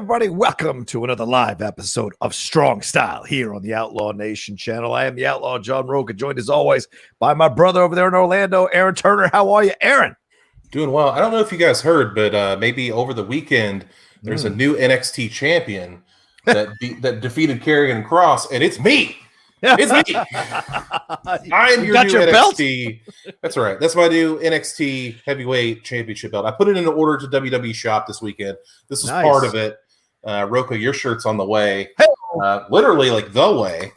everybody? Welcome to another live episode of Strong Style here on the Outlaw Nation channel. I am the Outlaw John Rocha, joined as always by my brother over there in Orlando, Aaron Turner. How are you, Aaron? Doing well. I don't know if you guys heard, but maybe over the weekend there's a new NXT champion that defeated Karrion Kross, and it's me. It's me. I am your new NXT. That's right. That's my new NXT Heavyweight Championship belt. I put it in an order to WWE Shop this weekend. This is part of it. Rocha, your shirt's on the way. Literally, like the way.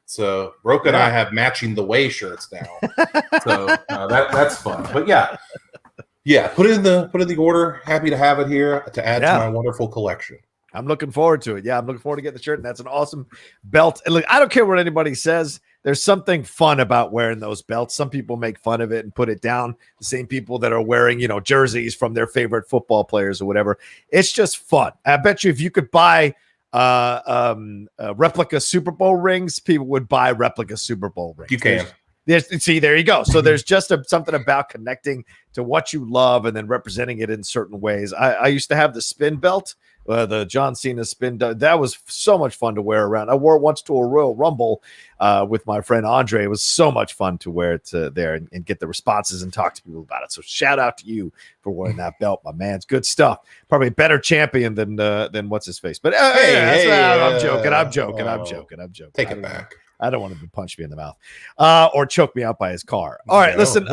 So Rocha and I have matching the way shirts now. So that's fun. But yeah. Put it in the order. Happy to have it here to add to my wonderful collection. I'm looking forward to it. Yeah, I'm looking forward to getting the shirt, and that's an awesome belt. And look, I don't care what anybody says. There's something fun about wearing those belts. Some people make fun of it and put it down. The same people that are wearing, jerseys from their favorite football players or whatever. It's just fun. I bet you if you could buy replica Super Bowl rings, people would buy replica Super Bowl rings. You can. See, there you go. So there's just something about connecting to what you love and then representing it in certain ways. I used to have the spin belt. The John Cena spin, that was so much fun to wear around. I wore it once to a Royal Rumble with my friend Andre. It was so much fun to wear it there and get the responses and talk to people about it. So shout out to you for wearing that belt, my man. It's good stuff. Probably a better champion than what's his face. But I'm joking. Take it back. I don't want him to punch me in the mouth or choke me out by his car. All right, listen.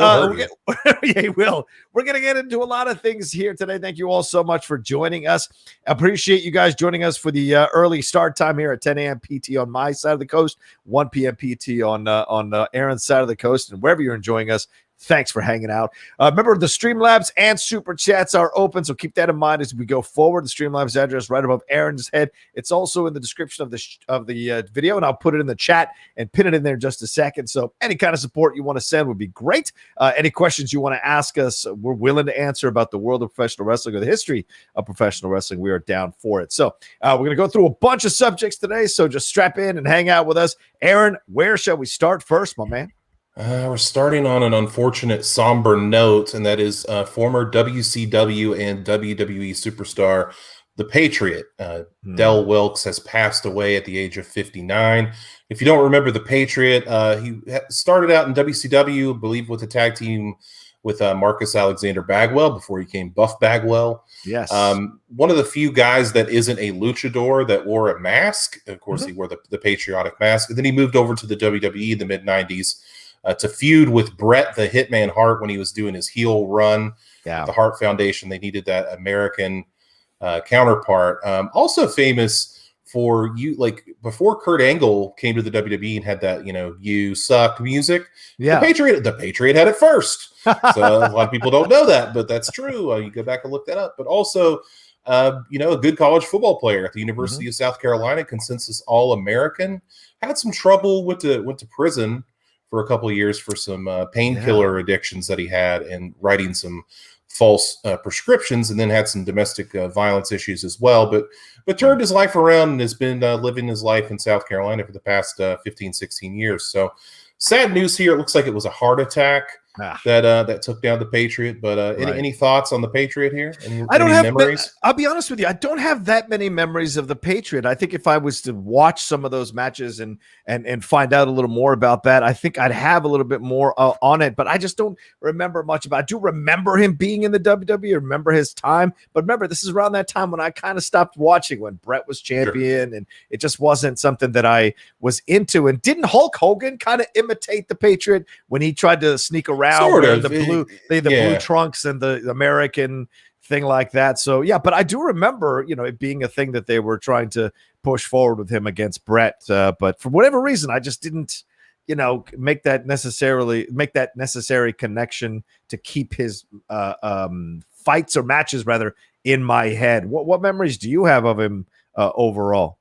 He will. We're going to get into a lot of things here today. Thank you all so much for joining us. I appreciate you guys joining us for the early start time here at 10 a.m. PT on my side of the coast, 1 p.m. PT on Aaron's side of the coast, and wherever you're enjoying us. Thanks for hanging out. Remember, the Streamlabs and SuperChats are open, so keep that in mind as we go forward. The Streamlabs address right above Aaron's head. It's also in the description of the video, and I'll put it in the chat and pin it in there in just a second. So any kind of support you want to send would be great. Any questions you want to ask us, we're willing to answer about the world of professional wrestling or the history of professional wrestling. We are down for it. So we're going to go through a bunch of subjects today, so just strap in and hang out with us. Aaron, where shall we start first, my man? We're starting on an unfortunate, somber note, and that is former WCW and WWE superstar, the Patriot. Del Wilkes has passed away at the age of 59. If you don't remember the Patriot, he started out in WCW, I believe, with a tag team with Marcus Alexander Bagwell before he became Buff Bagwell. Yes. One of the few guys that isn't a luchador that wore a mask. Of course, he wore the patriotic mask. And then he moved over to the WWE in the mid-90s. To feud with Bret the Hitman Hart when he was doing his heel run. The Hart Foundation, they needed that American counterpart. Also famous for before Kurt Angle came to the WWE and had that, you suck music. Yeah. The Patriot had it first. So a lot of people don't know that, but that's true. You go back and look that up. But also, a good college football player at the University of South Carolina, consensus All-American. Had some trouble, went to prison for a couple of years for some painkiller addictions that he had and writing some false prescriptions, and then had some domestic violence issues as well. But turned his life around and has been living his life in South Carolina for the past 15, 16 years. So sad news here. It looks like it was a heart attack that took down the Patriot. But any thoughts on the Patriot here? I don't have memories. I'll be honest with you. I don't have that many memories of the Patriot. I think if I was to watch some of those matches and find out a little more about that, I think I'd have a little bit more on it. But I just don't remember much about it. I do remember him being in the WWE. Remember his time. But remember, this is around that time when I kind of stopped watching when Bret was champion, and it just wasn't something that I was into. And didn't Hulk Hogan kind of imitate the Patriot when he tried to sneak around? Sort of. The blue trunks and the American thing like that. So yeah, but I do remember, it being a thing that they were trying to push forward with him against Bret. But for whatever reason, I just didn't, make that necessary connection to keep his fights or matches rather in my head. What memories do you have of him overall?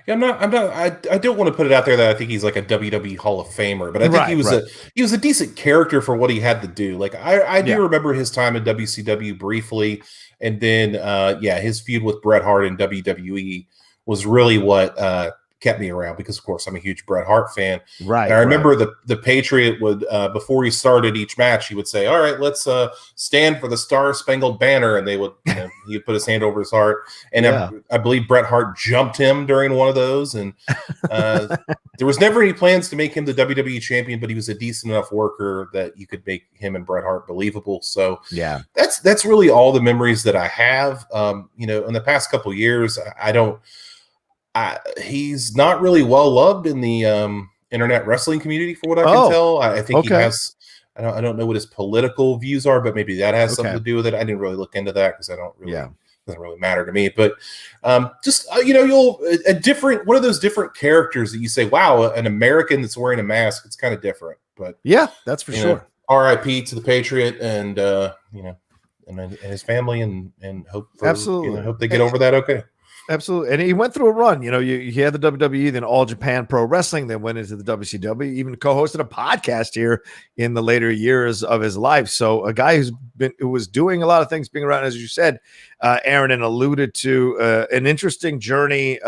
Yeah, I don't want to put it out there that I think he's like a WWE Hall of Famer, but I think he was a decent character for what he had to do. Like I do remember his time in WCW briefly, and then his feud with Bret Hart in WWE was really what kept me around because, of course, I'm a huge Bret Hart fan. Right. And I remember the Patriot would, before he started each match, he would say, "All right, let's stand for the Star Spangled Banner," and they would, he'd put his hand over his heart. And I believe Bret Hart jumped him during one of those, and there was never any plans to make him the WWE champion, but he was a decent enough worker that you could make him and Bret Hart believable. So yeah, that's really all the memories that I have. In the past couple of years, he's not really well loved in the internet wrestling community, for what I can tell. I think he has. I don't know what his political views are, but maybe that has something to do with it. I didn't really look into that because I don't really. Yeah. Doesn't really matter to me, but you'll a different one of those different characters that you say, wow, an American that's wearing a mask, it's kind of different. But yeah, that's for sure. R.I.P. to the Patriot and and his family, and hope absolutely hope they get over that. Okay. Absolutely. And he went through a run. He had the WWE, then All Japan Pro Wrestling, then went into the WCW, even co-hosted a podcast here in the later years of his life. So a guy who was doing a lot of things, being around, as you said, Aaron, and alluded to an interesting journey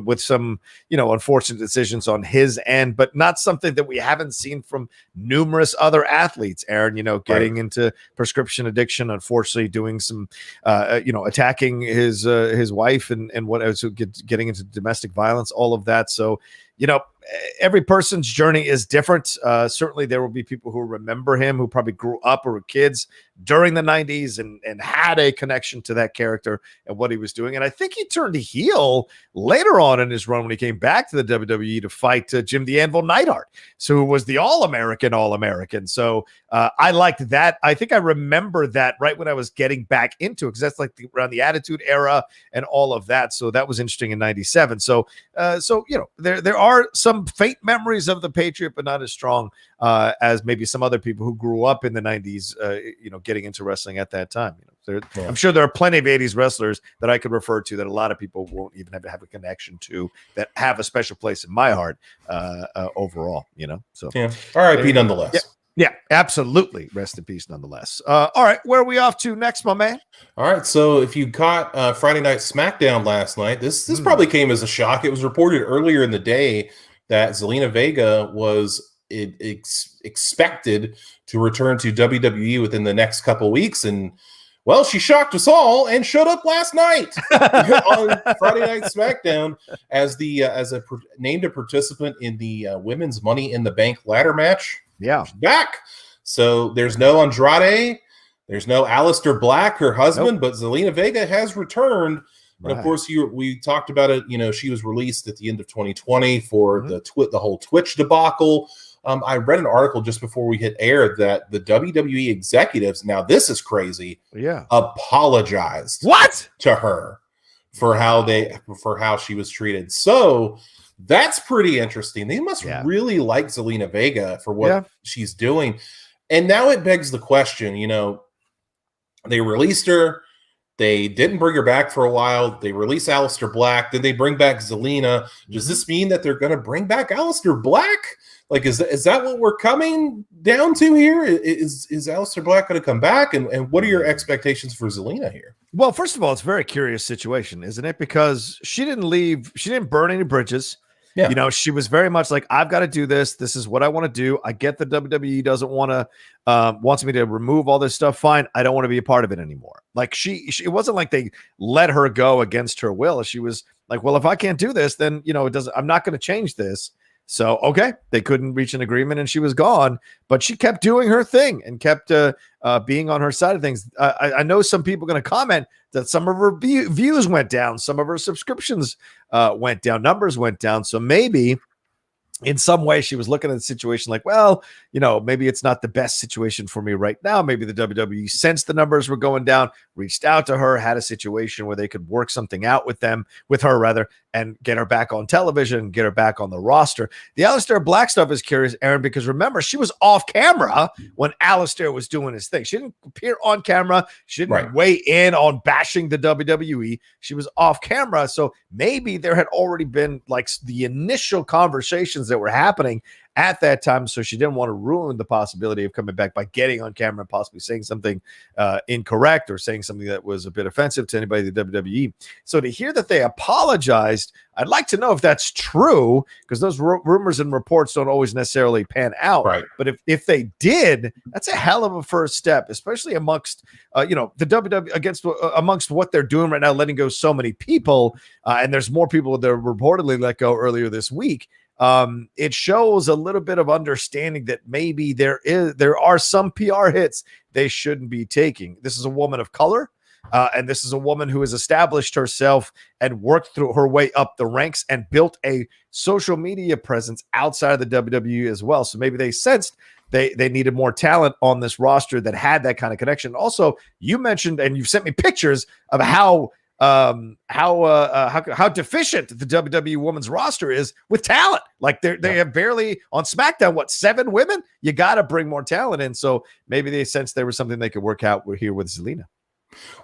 with some, unfortunate decisions on his end, but not something that we haven't seen from numerous other athletes, Aaron, getting into prescription addiction, unfortunately doing some, attacking his wife and what else, getting into domestic violence, all of that. So, every person's journey is different. Certainly there will be people who remember him who probably grew up or were kids during the 90s and had a connection to that character and what he was doing. And I think he turned heel later on in his run when he came back to the WWE to fight Jim the Anvil Neidhart, so who was the All-American. So I liked that. I think I remember that right when I was getting back into it, because that's like around the Attitude Era and all of that. So that was interesting in 97. So there are some faint memories of the Patriot, but not as strong as maybe some other people who grew up in the 90s, getting into wrestling at that time. I'm sure there are plenty of 80s wrestlers that I could refer to that a lot of people won't even have a connection to, that have a special place in my heart overall, So R.I.P. nonetheless. Yeah, absolutely. Rest in peace nonetheless. All right, where are we off to next, my man? All right, so if you caught Friday Night SmackDown last night, this probably came as a shock. It was reported earlier in the day that Zelina Vega was expected to return to WWE within the next couple of weeks, and well, she shocked us all and showed up last night on Friday Night SmackDown as named a participant in the Women's Money in the Bank ladder match. Yeah, she's back. So there's no Andrade, there's no Aleister Black, her husband, but Zelina Vega has returned. And of course, we talked about it. She was released at the end of 2020 for the whole Twitch debacle. I read an article just before we hit air that the WWE executives, now this is crazy, apologized to her for how she was treated. So that's pretty interesting. They must really like Zelina Vega for what she's doing. And now it begs the question, they released her. They didn't bring her back for a while. They released Aleister Black. Then they bring back Zelina. Does this mean that they're going to bring back Aleister Black? Like, is that what we're coming down to here? Is Aleister Black going to come back? And what are your expectations for Zelina here? Well, first of all, it's a very curious situation, isn't it? Because she didn't leave. She didn't burn any bridges. Yeah. She was very much like, I've got to do this. This is what I want to do. I get the WWE doesn't wants me to remove all this stuff. Fine. I don't want to be a part of it anymore. Like it wasn't like they let her go against her will. She was like, well, if I can't do this, then, I'm not going to change this. So, okay, they couldn't reach an agreement and she was gone, but she kept doing her thing and kept being on her side of things. I know some people are going to comment that some of her views went down, some of her subscriptions went down, numbers went down. So maybe in some way she was looking at the situation like, well, maybe it's not the best situation for me right now. Maybe the WWE sensed the numbers were going down, reached out to her, had a situation where they could work something out with her, and get her back on television, get her back on the roster. The Aleister Black stuff is curious, Aaron, because remember, she was off camera when Aleister was doing his thing. She didn't appear on camera. She didn't weigh in on bashing the WWE. She was off camera. So maybe there had already been like the initial conversations that were happening at that time. So she didn't want to ruin the possibility of coming back by getting on camera and possibly saying something incorrect or saying something that was a bit offensive to anybody in the WWE. So to hear that they apologized, I'd like to know if that's true, because those rumors and reports don't always necessarily pan out. Right. But if they did, that's a hell of a first step, especially amongst the WWE amongst what they're doing right now, letting go so many people, and there's more people that are reportedly let go earlier this week. It shows a little bit of understanding that maybe there are some PR hits they shouldn't be taking. This is a woman of color. And this is a woman who has established herself and worked through her way up the ranks and built a social media presence outside of the WWE as well. So maybe they sensed they needed more talent on this roster that had that kind of connection. Also, you mentioned, and you've sent me pictures of how deficient the WWE women's roster is with talent. Like they have barely on SmackDown, 7 women? You got to bring more talent in. So maybe they sensed there was something they could work out here with Zelina.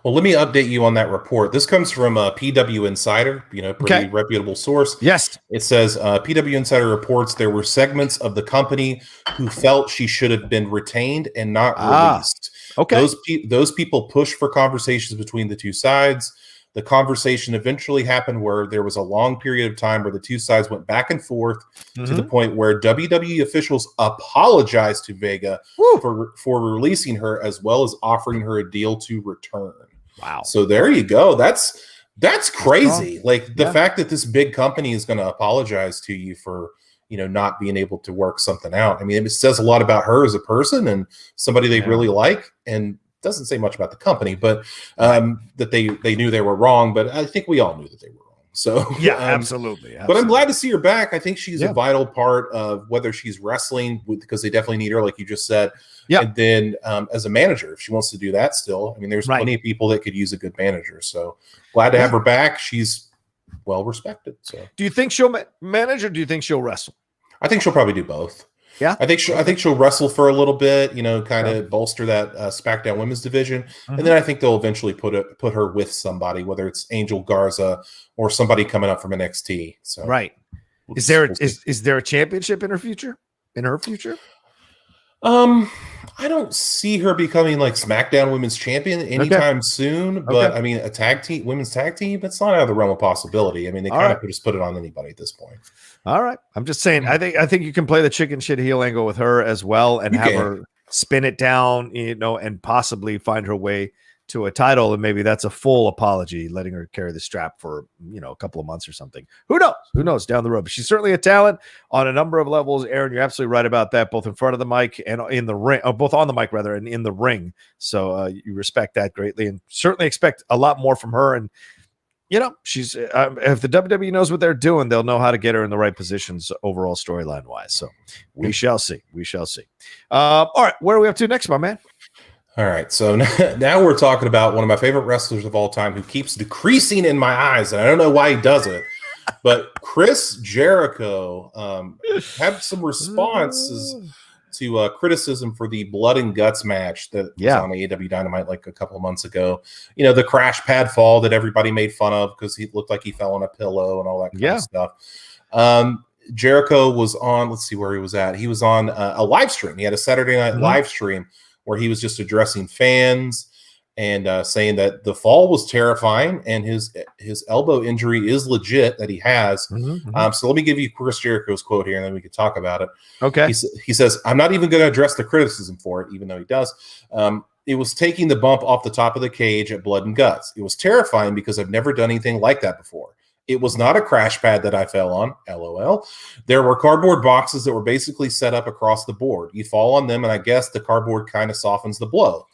Well, let me update you on that report. This comes from PW Insider, pretty reputable source. Yes. It says PW Insider reports there were segments of the company who felt she should have been retained and not released. Okay. Those people pushed for conversations between the two sides. The conversation eventually happened where there was a long period of time where the two sides went back and forth to the point where WWE officials apologized to Vega for releasing her, as well as offering her a deal to return. Wow. So there you go. That's crazy. Like the fact that this big company is going to apologize to you for, not being able to work something out. I mean, it says a lot about her as a person and somebody they really like, and doesn't say much about the company, but that they knew they were wrong. But I think we all knew that they were wrong. So absolutely. But I'm glad to see her back. I think she's a vital part of whether she's wrestling, because they definitely need her, like you just said. Yeah. And then as a manager, if she wants to do that still, I mean, there's plenty of people that could use a good manager. So glad to have her back. She's well respected. So do you think she'll manage, or do you think she'll wrestle? I think she'll probably do both. Yeah, I think she'll wrestle for a little bit, kind of bolster that SmackDown women's division, and then I think they'll eventually put her with somebody, whether it's Angel Garza or somebody coming up from NXT. So is there a championship in her future? I don't see her becoming like SmackDown Women's Champion anytime soon, but I mean, a women's tag team, that's not out of the realm of possibility. I mean, they kind of just put it on anybody at this point. All right. I'm just saying, I think you can play the chicken shit heel angle with her as well and have her spin it down, and possibly find her way to a title. And maybe that's a full apology, letting her carry the strap for, a couple of months or something. Who knows down the road, but she's certainly a talent on a number of levels. Aaron, you're absolutely right about that, both in front of the mic and in the ring, both on the mic rather, and in the ring. So you respect that greatly, and certainly expect a lot more from her. And, she's if the WWE knows what they're doing, they'll know how to get her in the right positions overall storyline wise. So we shall see. All right. Where are we up to next, my man? All right, so now we're talking about one of my favorite wrestlers of all time who keeps decreasing in my eyes, and I don't know why he does it, but Chris Jericho had some responses to criticism for the Blood and Guts match that was on AEW Dynamite like a couple of months ago. The crash pad fall that everybody made fun of because he looked like he fell on a pillow and all that kind of stuff. Jericho was on, let's see where he was at. He was on a live stream. He had a Saturday night live stream where he was just addressing fans and saying that the fall was terrifying and his elbow injury is legit that he has. So let me give you Chris Jericho's quote here, and then we can talk about it. Okay. He says, "I'm not even going to address the criticism for it, even though he does. It was taking the bump off the top of the cage at Blood and Guts. It was terrifying because I've never done anything like that before. It was not a crash pad that I fell on, LOL. There were cardboard boxes that were basically set up across the board. You fall on them, and I guess the cardboard kind of softens the blow.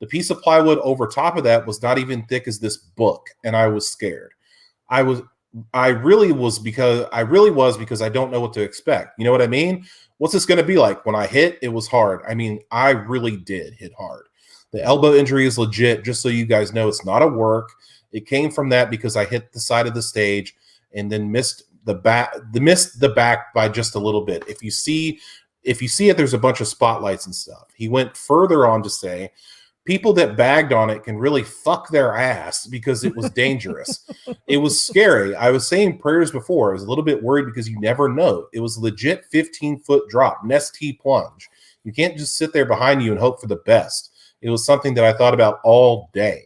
The piece of plywood over top of that was not even thick as this book, and I was scared. I really was because I don't know what to expect. You know what I mean? What's this going to be like? When I hit, it was hard. I mean, I really did hit hard. The elbow injury is legit, just so you guys know. It's not a work. It came from that because I hit the side of the stage and then missed the back by just a little bit. If you see it, there's a bunch of spotlights and stuff." He went further on to say, people that bagged on it can really fuck their ass because it was dangerous. It was scary. I was saying prayers before. I was a little bit worried because you never know. It was legit 15-foot drop, Nestea plunge. You can't just sit there behind you and hope for the best. It was something that I thought about all day.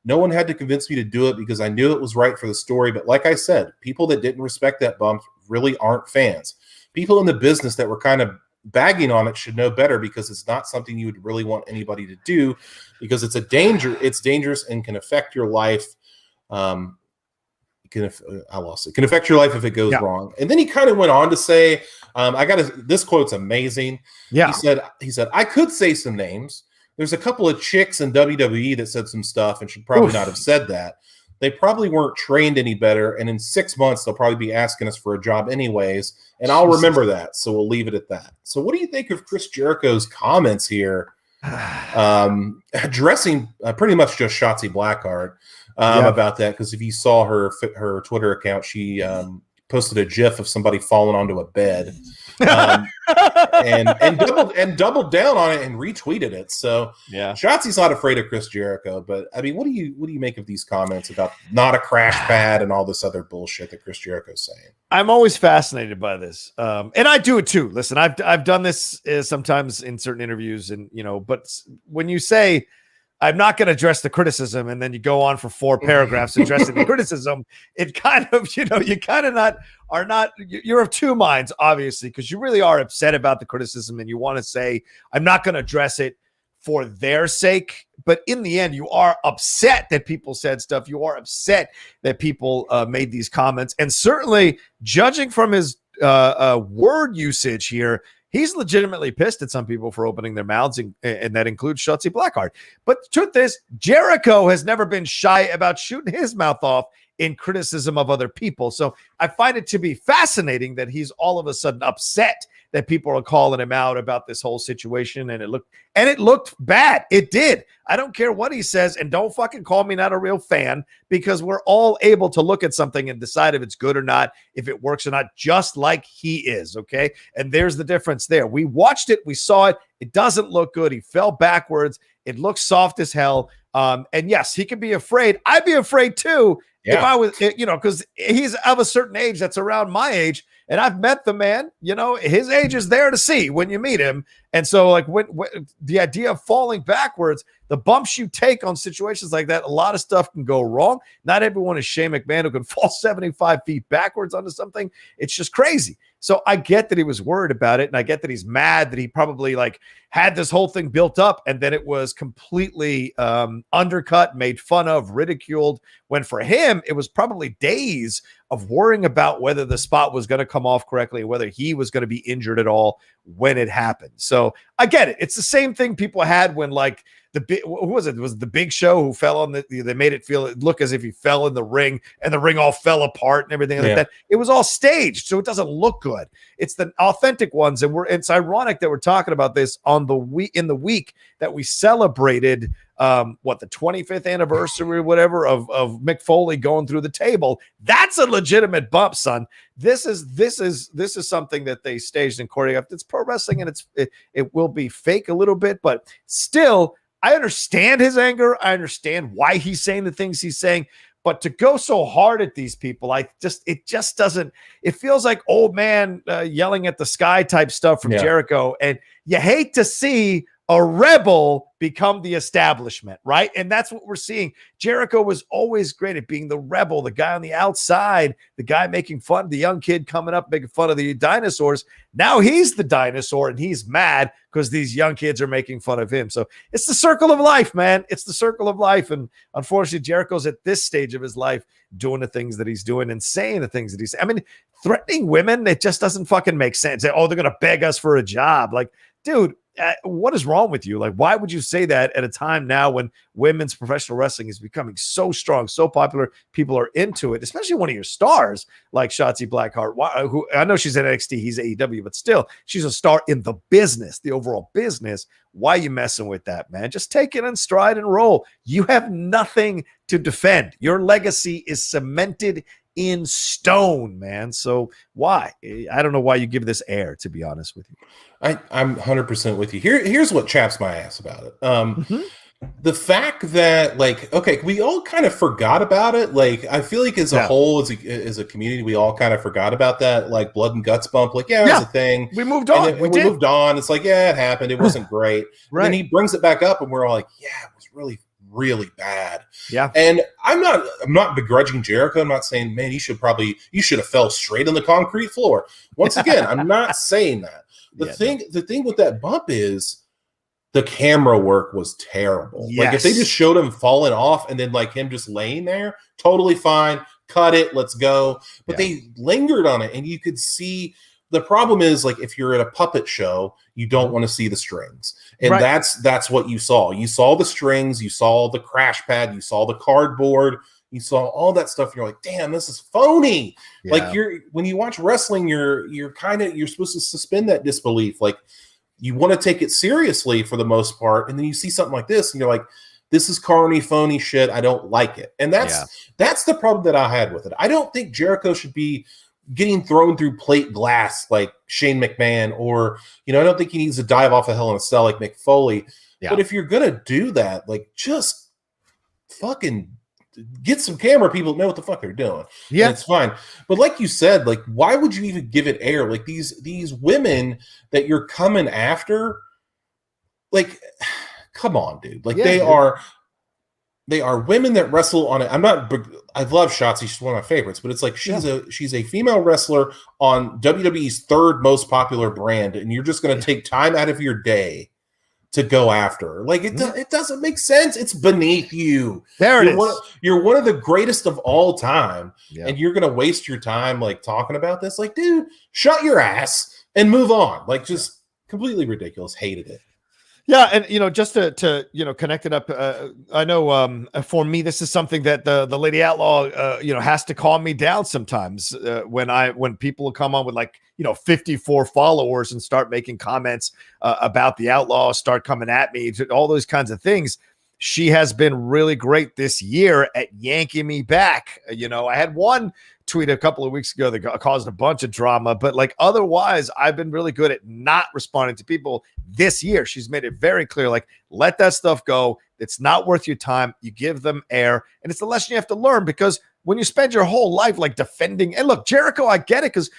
No one had to convince me to do it because I knew it was right for the story. But like I said, people that didn't respect that bump really aren't fans. People in the business that were kind of bagging on it should know better because it's not something you would really want anybody to do because it's dangerous and can affect your life. I lost it. Can affect your life if it goes wrong. And then he kind of went on to say, this quote's amazing. Yeah. He said, I could say some names. There's a couple of chicks in WWE that said some stuff and should probably not have said that. They probably weren't trained any better. And in 6 months, they'll probably be asking us for a job anyways. And I'll remember that. So we'll leave it at that. So what do you think of Chris Jericho's comments here? Addressing pretty much just Shotzi Blackheart about that. Because if you saw her Twitter account, she posted a GIF of somebody falling onto a bed. And doubled down on it and retweeted it. So Shotzi's not afraid of Chris Jericho, but I mean, what do you make of these comments about not a crash pad and all this other bullshit that Chris Jericho's saying? I'm always fascinated by this, and I do it too. Listen, I've done this sometimes in certain interviews, and but when you say I'm not going to address the criticism, and then you go on for 4 paragraphs addressing the criticism, it kind of, you kind of you're of two minds, obviously, because you really are upset about the criticism and you want to say, I'm not going to address it for their sake. But in the end, you are upset that people said stuff. You are upset that people made these comments. And certainly, judging from his word usage here, he's legitimately pissed at some people for opening their mouths, and that includes Shotzi Blackheart. But the truth is, Jericho has never been shy about shooting his mouth off in criticism of other people. So I find it to be fascinating that he's all of a sudden upset that people are calling him out about this whole situation. And it looked bad. It did. I don't care what he says. And don't fucking call me not a real fan, because we're all able to look at something and decide if it's good or not, if it works or not, just like he is. Okay. And there's the difference there. We watched it. We saw it. It doesn't look good. He fell backwards. It looks soft as hell. And yes, he could be afraid. I'd be afraid too. Yeah. If I was, because he's of a certain age that's around my age, and I've met the man, his age is there to see when you meet him. And so, like, when the idea of falling backwards, the bumps you take on situations like that, a lot of stuff can go wrong. Not everyone is Shane McMahon who can fall 75 feet backwards onto something. It's just crazy. So I get that he was worried about it, and I get that he's mad that he probably had this whole thing built up, and then it was completely undercut, made fun of, ridiculed, when for him, it was probably days of worrying about whether the spot was going to come off correctly, whether he was going to be injured at all when it happened. So I get it. It's the same thing people had when who was it? Was it the Big Show who fell on they made it look as if he fell in the ring and the ring all fell apart and everything like that. It was all staged, so it doesn't look good. It's the authentic ones. And it's ironic that we're talking about this in the week that we celebrated the 25th anniversary or whatever of Mick Foley going through the table. That's a legitimate bump, son. This is something that they staged and choreographed. It's pro wrestling, and it will be fake a little bit, but still, I understand his anger. I understand why he's saying the things he's saying, but to go so hard at these people, it just doesn't. It feels like old man yelling at the sky type stuff from Jericho, and you hate to see a rebel become the establishment, right? And that's what we're seeing. Jericho was always great at being the rebel, the guy on the outside, the guy making fun of the young kid coming up, making fun of the dinosaurs. Now he's the dinosaur, and he's mad because these young kids are making fun of him. So it's the circle of life, man. It's the circle of life. And unfortunately, Jericho's at this stage of his life doing the things that he's doing and saying the things that he's saying. I mean, threatening women, it just doesn't fucking make sense. They're going to beg us for a job. Like, dude, what is wrong with you? Like, why would you say that at a time now when women's professional wrestling is becoming so strong, so popular, people are into it, especially one of your stars like Shotzi Blackheart, who I know she's at NXT, he's AEW, but still, she's a star in the business, the overall business. Why are you messing with that, man? Just take it in stride and roll. You have nothing to defend. Your legacy is cemented in stone, man. So why? I don't know why you give this air, to be honest with you. I'm 100% with you. Here's what chaps my ass about it. the fact that, like, okay, we all kind of forgot about it. Like, I feel like as a whole, as a community, we all kind of forgot about that, like, blood and guts bump. Like, it was a thing. We moved on. And we moved on. It's like, yeah, it happened. It wasn't great. Right. And then he brings it back up, and we're all like, yeah, it was really, really bad. Yeah. And I'm not begrudging Jericho. I'm not saying, man, you should have fell straight on the concrete floor. Once again, I'm not saying that. The thing with that bump is, the camera work was terrible. Yes. Like, if they just showed him falling off and then, like, him just laying there, totally fine. Cut it. Let's go. But they lingered on it, and you could see the problem is, like, if you're at a puppet show, you don't want to see the strings. And that's what you saw. You saw the strings, you saw the crash pad, you saw the cardboard, you saw all that stuff. You're like, damn, this is phony. Yeah. Like, when you watch wrestling, you're supposed to suspend that disbelief. Like, you want to take it seriously for the most part, and then you see something like this, and you're like, this is carny, phony shit. I don't like it. And that's the problem that I had with it. I don't think Jericho should be getting thrown through plate glass like Shane McMahon, or, I don't think he needs to dive off a Hell in a Cell like Mick Foley. Yeah. But if you're going to do that, like, just fucking get some camera people that know what the fuck they're doing. Yeah, and it's fine. But like you said, like, why would you even give it air? Like, these women that you're coming after, like, come on, dude. Like, they are women that wrestle on it. I love Shotzi. She's one of my favorites, but it's like, she's a female wrestler on WWE's third most popular brand, and you're just going to take time out of your day to go after her. Like, it doesn't make sense. It's beneath you. You're one of the greatest of all time, and you're going to waste your time, like, talking about this. Like, dude, shut your ass and move on. Like, just completely ridiculous. Hated it. Yeah, and just to connect it up, I know for me this is something that the Lady Outlaw has to calm me down sometimes when people come on with, like, 54 followers and start making comments about the Outlaw, start coming at me, all those kinds of things. She has been really great this year at yanking me back. I had one tweet a couple of weeks ago that caused a bunch of drama, but, like, otherwise I've been really good at not responding to people this year. She's made it very clear, like, let that stuff go. It's not worth your time. You give them air, and it's the lesson you have to learn, because when you spend your whole life, like, defending, and look, Jericho, I get it, because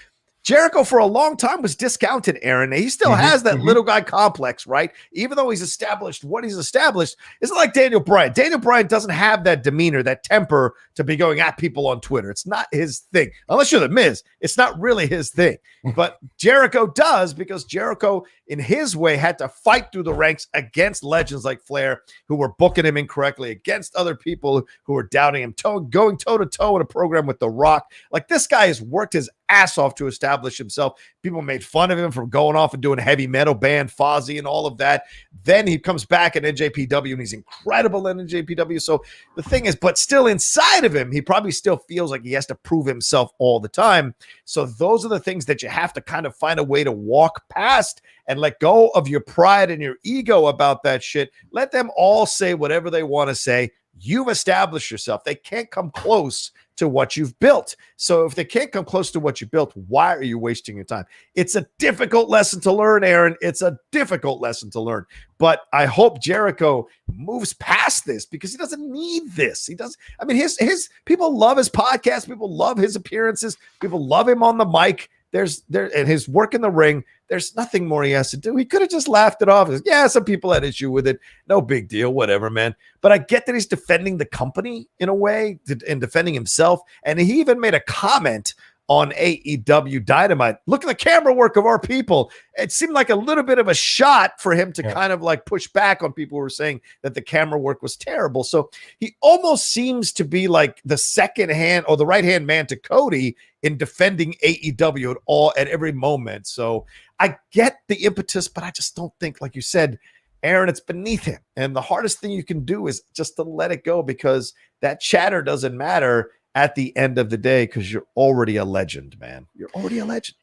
Jericho for a long time was discounted, Aaron. He still has that little guy complex, right? Even though he's established what he's established, it's like Daniel Bryan. Daniel Bryan doesn't have that demeanor, that temper to be going at people on Twitter. It's not his thing. Unless you're the Miz, it's not really his thing. But Jericho does, because Jericho, in his way, had to fight through the ranks against legends like Flair, who were booking him incorrectly, against other people who were doubting him, going toe-to-toe in a program with The Rock. Like, this guy has worked his ass off to establish himself. People made fun of him for going off and doing a heavy metal band, Fozzy, and all of that. Then he comes back at NJPW, and he's incredible in NJPW. So the thing is, but still inside of him, he probably still feels like he has to prove himself all the time. So those are the things that you have to kind of find a way to walk past and let go of your pride and your ego about that shit. Let them all say whatever they want to say. You've established yourself. They can't come close to what you've built. So if they can't come close to what you built, why are you wasting your time? It's a difficult lesson to learn, Aaron. It's a difficult lesson to learn. But I hope Jericho moves past this, because he doesn't need this. He does. I mean, his people love his podcast. People love his appearances. People love him on the mic. And his work in the ring, there's nothing more he has to do. He could have just laughed it off. Yeah, some people had issue with it. No big deal, whatever, man. But I get that he's defending the company in a way and defending himself. And he even made a comment on AEW Dynamite. Look at the camera work of our people. It seemed like a little bit of a shot for him to kind of like push back on people who were saying that the camera work was terrible. So he almost seems to be like the second hand or the right hand man to Cody in defending AEW at every moment. So I get the impetus, but I just don't think, like you said, Aaron, it's beneath him. And the hardest thing you can do is just to let it go, because that chatter doesn't matter at the end of the day, because you're already a legend, man. You're already a legend.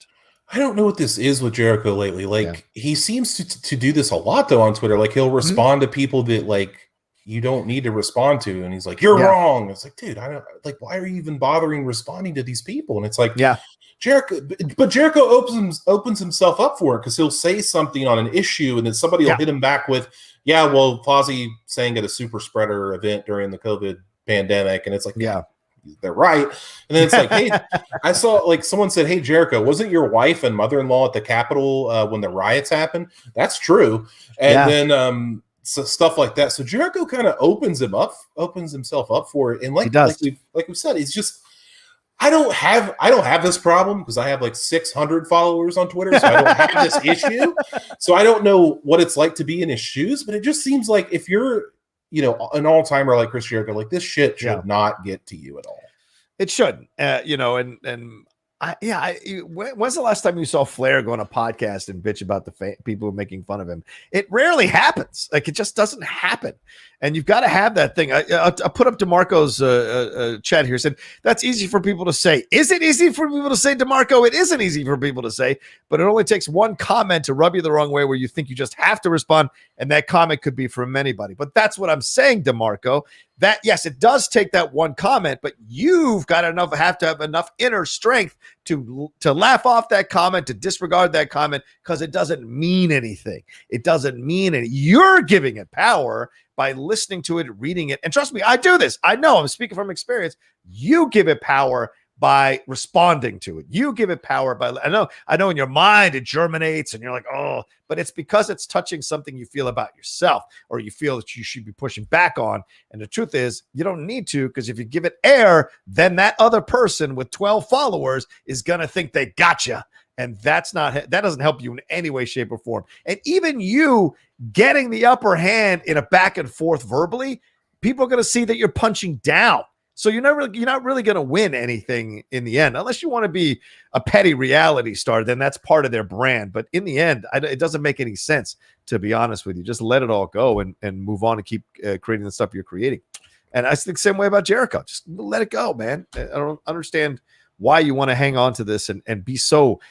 I don't know what this is with Jericho lately. Like, he seems to do this a lot, though, on Twitter. Like, he'll respond to people that, like, you don't need to respond to. And he's like, you're wrong. It's like, dude, I don't, like, why are you even bothering responding to these people? And it's like, Jericho opens himself up for it, because he'll say something on an issue, and then somebody will hit him back with, yeah, well, Fozzy sang at a super spreader event during the COVID pandemic, and it's like, yeah, they're right. And then it's like, hey, I saw like someone said, hey, Jericho, wasn't your wife and mother-in-law at the Capitol when the riots happened? That's true. And then so stuff like that. So Jericho kind of opens himself up for it. And like we said, it's just, I don't have this problem because I have like 600 followers on Twitter, so I don't have this issue. So I don't know what it's like to be in his shoes, but it just seems like if you're, you know, an all-timer like Chris Jericho, like this shit should not get to you at all. It shouldn't, you know, and when's the last time you saw Flair go on a podcast and bitch about the people making fun of him? It rarely happens. Like, it just doesn't happen. And you've got to have that thing. I put up DeMarco's chat here. Said that's easy for people to say. Is it easy for people to say, DeMarco? It isn't easy for people to say, but it only takes one comment to rub you the wrong way where you think you just have to respond. And that comment could be from anybody. But that's what I'm saying, DeMarco. That, yes, it does take that one comment, but you've got have to have enough inner strength to laugh off that comment, to disregard that comment, because it doesn't mean anything. It doesn't mean anything. You're giving it power by listening to it, reading it. And trust me, I do this. I know, I'm speaking from experience. You give it power by responding to it. You give it power by, I know in your mind it germinates and you're like, oh, but it's because it's touching something you feel about yourself or you feel that you should be pushing back on. And the truth is you don't need to, because if you give it air, then that other person with 12 followers is going to think they got you. And that doesn't help you in any way, shape, or form. And even you getting the upper hand in a back and forth verbally, people are going to see that you're punching down. So you're not really going to win anything in the end, unless you want to be a petty reality star. Then that's part of their brand. But in the end, it doesn't make any sense, to be honest with you. Just let it all go and move on and keep creating the stuff you're creating. And I think the same way about Jericho. Just let it go, man. I don't understand why you want to hang on to this and be so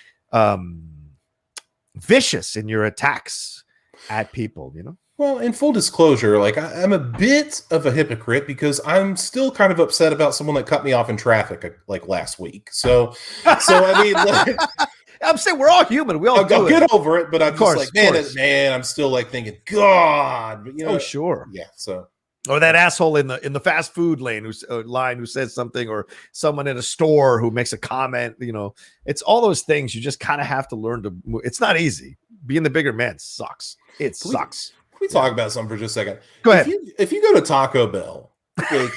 vicious in your attacks at people, you know? Well, in full disclosure, like I'm a bit of a hypocrite because I'm still kind of upset about someone that cut me off in traffic like last week. So I mean, like, I'm saying we're all human. We all I'll get over it, but I'm just like, man, I'm still like thinking, God, you know? Oh, sure, yeah. So, or that asshole in the fast food lane who says something, or someone in a store who makes a comment. You know, it's all those things. You just kind of have to learn to. It's not easy. Being the bigger man sucks. It sucks. Can we talk about something for just a second? Go ahead. If you go to Taco Bell, like,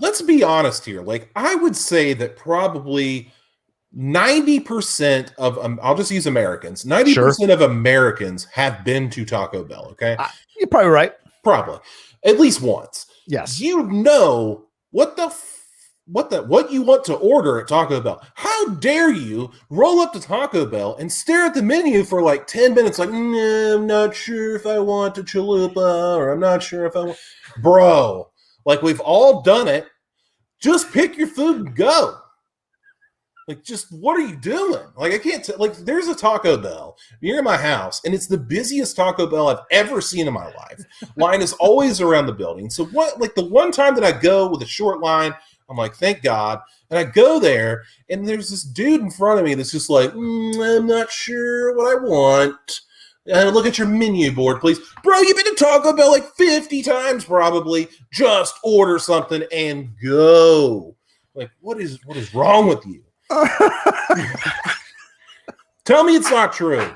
let's be honest here. Like, I would say that probably 90% of I'll just use Americans. 90% of Americans have been to Taco Bell. Okay, you're probably right. Probably at least once. Yes. You know what you want to order at Taco Bell. How dare you roll up to Taco Bell and stare at the menu for like 10 minutes like, I'm not sure if I want a chalupa, or I'm not sure if I want... Bro, like, we've all done it. Just pick your food and go. Like, just what are you doing? Like, I can't like, there's a Taco Bell near my house, and it's the busiest Taco Bell I've ever seen in my life. Line is always around the building. So like the one time that I go with a short line, I'm like, thank God. And I go there, and there's this dude in front of me that's just like, I'm not sure what I want. Look at your menu board, please. Bro, you've been to Taco Bell like 50 times probably. Just order something and go. Like, what is wrong with you? Tell me it's not true.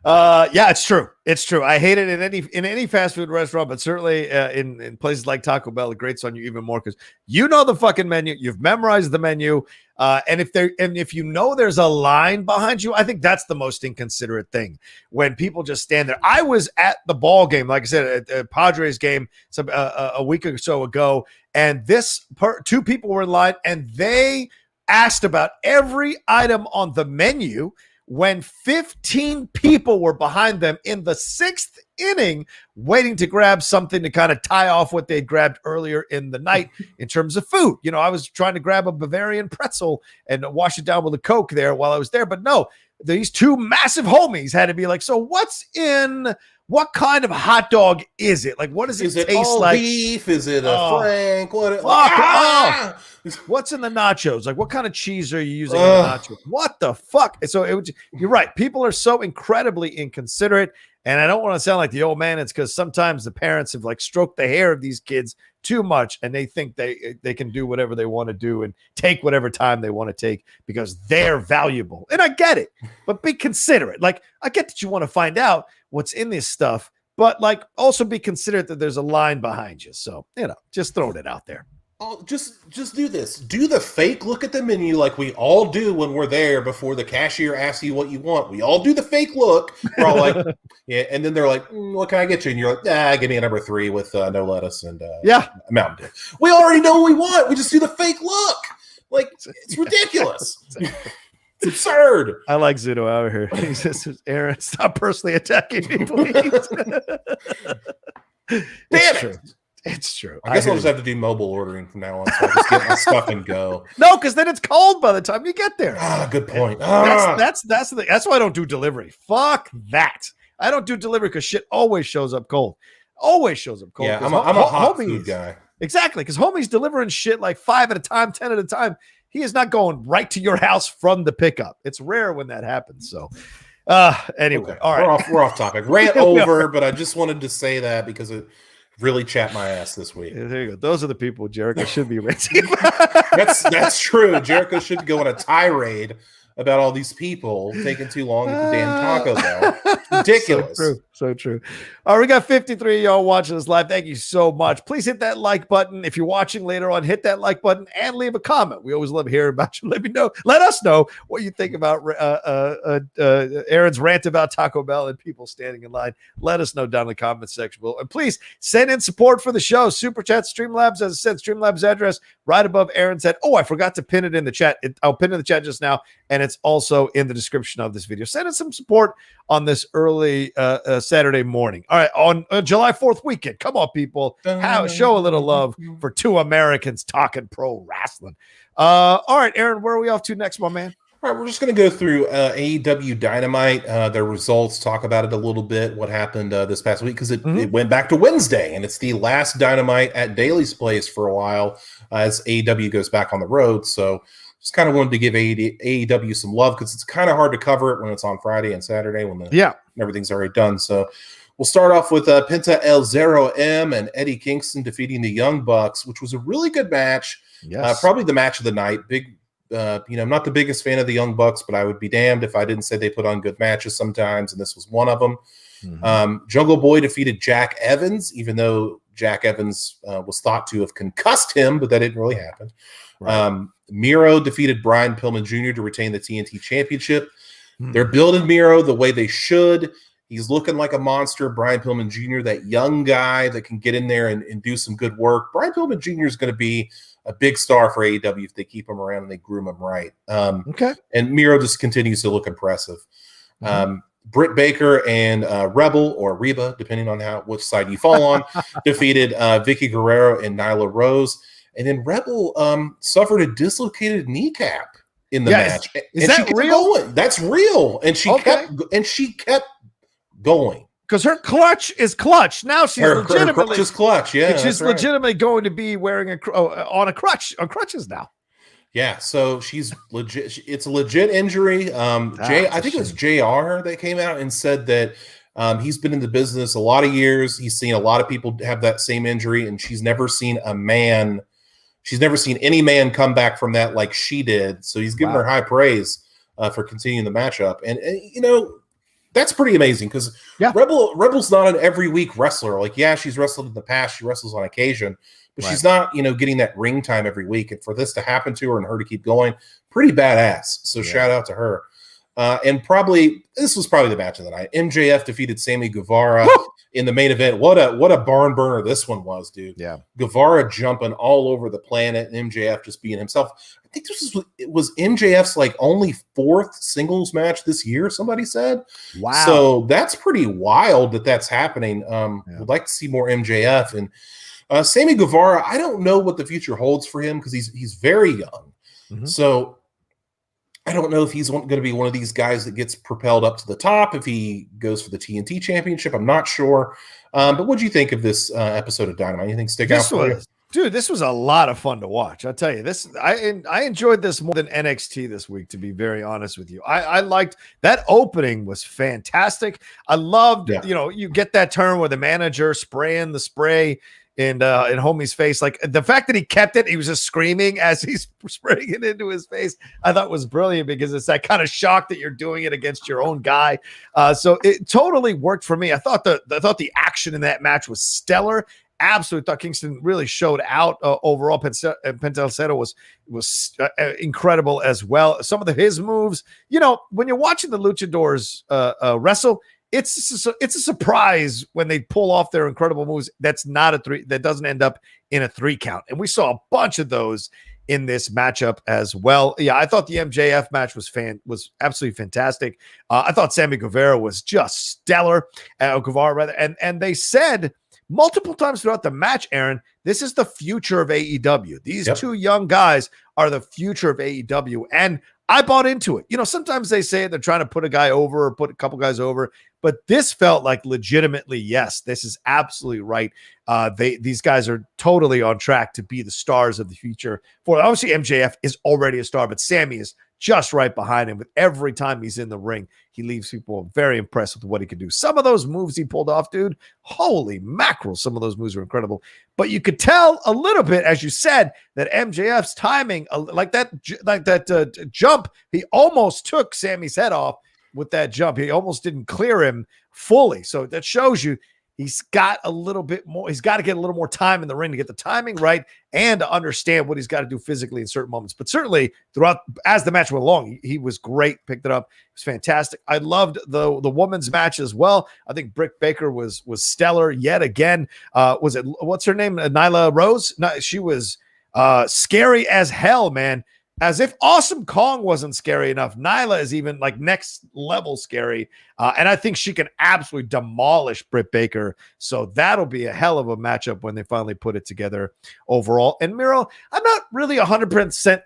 Yeah, it's true. It's true. I hate it in any fast food restaurant, but certainly in places like Taco Bell, it grates on you even more because you know the fucking menu. You've memorized the menu, and if you know there's a line behind you, I think that's the most inconsiderate thing when people just stand there. I was at the ball game, like I said, at Padres game a week or so ago, and two people were in line, and they asked about every item on the menu when 15 people were behind them in the 6th inning waiting to grab something to kind of tie off what they'd grabbed earlier in the night in terms of food. You know, I was trying to grab a Bavarian pretzel and wash it down with a Coke there while I was there. But no, these two massive homies had to be like, so what kind of hot dog is it? Like, what does it taste like? Beef? Is it a Frank? What's in the nachos? Like, what kind of cheese are you using in the nachos? What the fuck? So you're right. People are so incredibly inconsiderate. And I don't want to sound like the old man. It's because sometimes the parents have like stroked the hair of these kids too much, and they think they can do whatever they want to do and take whatever time they want to take because they're valuable. And I get it, but be considerate. Like, I get that you want to find out what's in this stuff, but like also be considerate that there's a line behind you. So, just throwing it out there. Oh, just do this. Do the fake look at the menu like we all do when we're there before the cashier asks you what you want. We all do the fake look. We're all like, yeah, and then they're like, what can I get you? And you're like, give me a number 3 with no lettuce and Mountain Dew. We already know what we want. We just do the fake look. Like, it's ridiculous. It's absurd. I like Zudo out here. He says, Aaron, stop personally attacking me, please. Damn it. It's true. I guess I'll just have to do mobile ordering from now on. So I just get my stuff and go. No, because then it's cold by the time you get there. Good point. That's the thing. That's why I don't do delivery. Fuck that. I don't do delivery because shit always shows up cold. Always shows up cold. Yeah, I'm a hot food guy. Exactly, because homie's delivering shit like 5 at a time, 10 at a time. He is not going right to your house from the pickup. It's rare when that happens. So anyway, okay. All right. We're off topic. Rant over, but I just wanted to say that because it really chapped my ass this week. Yeah, there you go. Those are the people Jericho should be ranting. That's true. Jericho should go on a tirade about all these people taking too long at the damn Taco Bell. Ridiculous. So true. All right, we got 53 of y'all watching this live. Thank you so much. Please hit that like button. If you're watching later on, hit that like button and leave a comment. We always love hearing about you. Let us know what you think about Aaron's rant about Taco Bell and people standing in line. Let us know down in the comment section below. And please send in support for the show. Super Chat, Streamlabs, as I said, Streamlabs address right above Aaron's head. Oh, I forgot to pin it in the chat. I'll pin it in the chat just now, and it's also in the description of this video. Send in some support on this early Saturday morning. All right, on July 4th weekend. Come on, people. Show a little love for 2 Americans talking pro wrestling. All right, Aaron, where are we off to next, my man? All right, we're just going to go through AEW Dynamite, their results, talk about it a little bit, what happened this past week, because it went back to Wednesday, and it's the last Dynamite at Daly's place for a while as AEW goes back on the road. So just kind of wanted to give AEW some love because it's kind of hard to cover it when it's on Friday and Saturday when everything's already done. So we'll start off with Penta El Zero M and Eddie Kingston defeating the Young Bucks, which was a really good match. Yes. Probably the match of the night. I'm not the biggest fan of the Young Bucks, but I would be damned if I didn't say they put on good matches sometimes, and this was one of them. Jungle Boy defeated Jack Evans, even though Jack Evans was thought to have concussed him, but that didn't really happen. Right. Miro defeated Brian Pillman Jr. to retain the TNT Championship. They're building Miro the way they should. He's looking like a monster. Brian Pillman Jr., that young guy that can get in there and do some good work. Brian Pillman Jr. is going to be a big star for AEW if they keep him around and they groom him right. Okay. And Miro just continues to look impressive. Britt Baker and Rebel or Reba, depending on which side you fall on, defeated Vicky Guerrero and Nyla Rose. And then Rebel suffered a dislocated kneecap in the match. Is that real? Going. That's real. And she kept going. Because her clutch is clutch. Now she's legitimately her crutch is clutch. Yeah, she's legitimately going to be wearing on crutches now. Yeah, so she's legit. It's a legit injury. I think it was JR that came out and said that he's been in the business a lot of years. He's seen a lot of people have that same injury, and she's never seen any man come back from that like she did. So he's giving her high praise for continuing the matchup, and that's pretty amazing because Rebel's not an every week wrestler. Like, she's wrestled in the past. She wrestles on occasion, but she's not, getting that ring time every week. And for this to happen to her and her to keep going, pretty badass. So shout out to her. And this was probably the match of the night. MJF defeated Sammy Guevara in the main event. What a barn burner this one was, dude. Yeah. Guevara jumping all over the planet and MJF just being himself. I think it was MJF's like only 4th singles match this year, somebody said. Wow. So that's pretty wild that's happening. Would like to see more MJF. And Sammy Guevara, I don't know what the future holds for him because he's very young. So I don't know if he's going to be one of these guys that gets propelled up to the top if he goes for the TNT Championship. I'm not sure. But what do you think of this episode of Dynamite? Anything stick out for you? Dude, this was a lot of fun to watch. I'll tell you this. I enjoyed this more than NXT this week, to be very honest with you. I liked that opening was fantastic. I loved, you get that turn where the manager spraying the spray in homie's face. Like the fact that he kept it, he was just screaming as he's spraying it into his face. I thought was brilliant because it's that kind of shock that you're doing it against your own guy. So it totally worked for me. I thought the action in that match was stellar. Absolutely thought Kingston really showed out overall. Pentelcero was incredible as well. Some of his moves, when you're watching the luchadors wrestle, it's a surprise when they pull off their incredible moves. That's not a 3. That doesn't end up in a 3 count. And we saw a bunch of those in this matchup as well. Yeah, I thought the MJF match was absolutely fantastic. I thought Sammy Guevara was just stellar. Guevara rather, and they said multiple times throughout the match, Aaron, this is the future of AEW. These two young guys are the future of AEW. And I bought into it. Sometimes they say they're trying to put a guy over or put a couple guys over, but this felt like legitimately, yes, this is absolutely right. These guys are totally on track to be the stars of the future. Obviously, MJF is already a star, but Sammy is just right behind him. With every time he's in the ring, he leaves people very impressed with what he can do. Some of those moves he pulled off, dude, holy mackerel, some of those moves are incredible. But you could tell a little bit, as you said, that MJF's timing, like that jump, he almost took Sammy's head off with that jump. He almost didn't clear him fully. So that shows you he's got a little bit more. He's got to get a little more time in the ring to get the timing right and to understand what he's got to do physically in certain moments. But certainly throughout, as the match went along, he was great, picked it up. It was fantastic. I loved the women's match as well. I think Britt Baker was stellar yet again. What's her name? Nyla Rose? No, she was scary as hell, man. As if Awesome Kong wasn't scary enough, Nyla is even like next level scary. And I think she can absolutely demolish Britt Baker. So that'll be a hell of a matchup when they finally put it together overall. And Miro, I'm not really 100%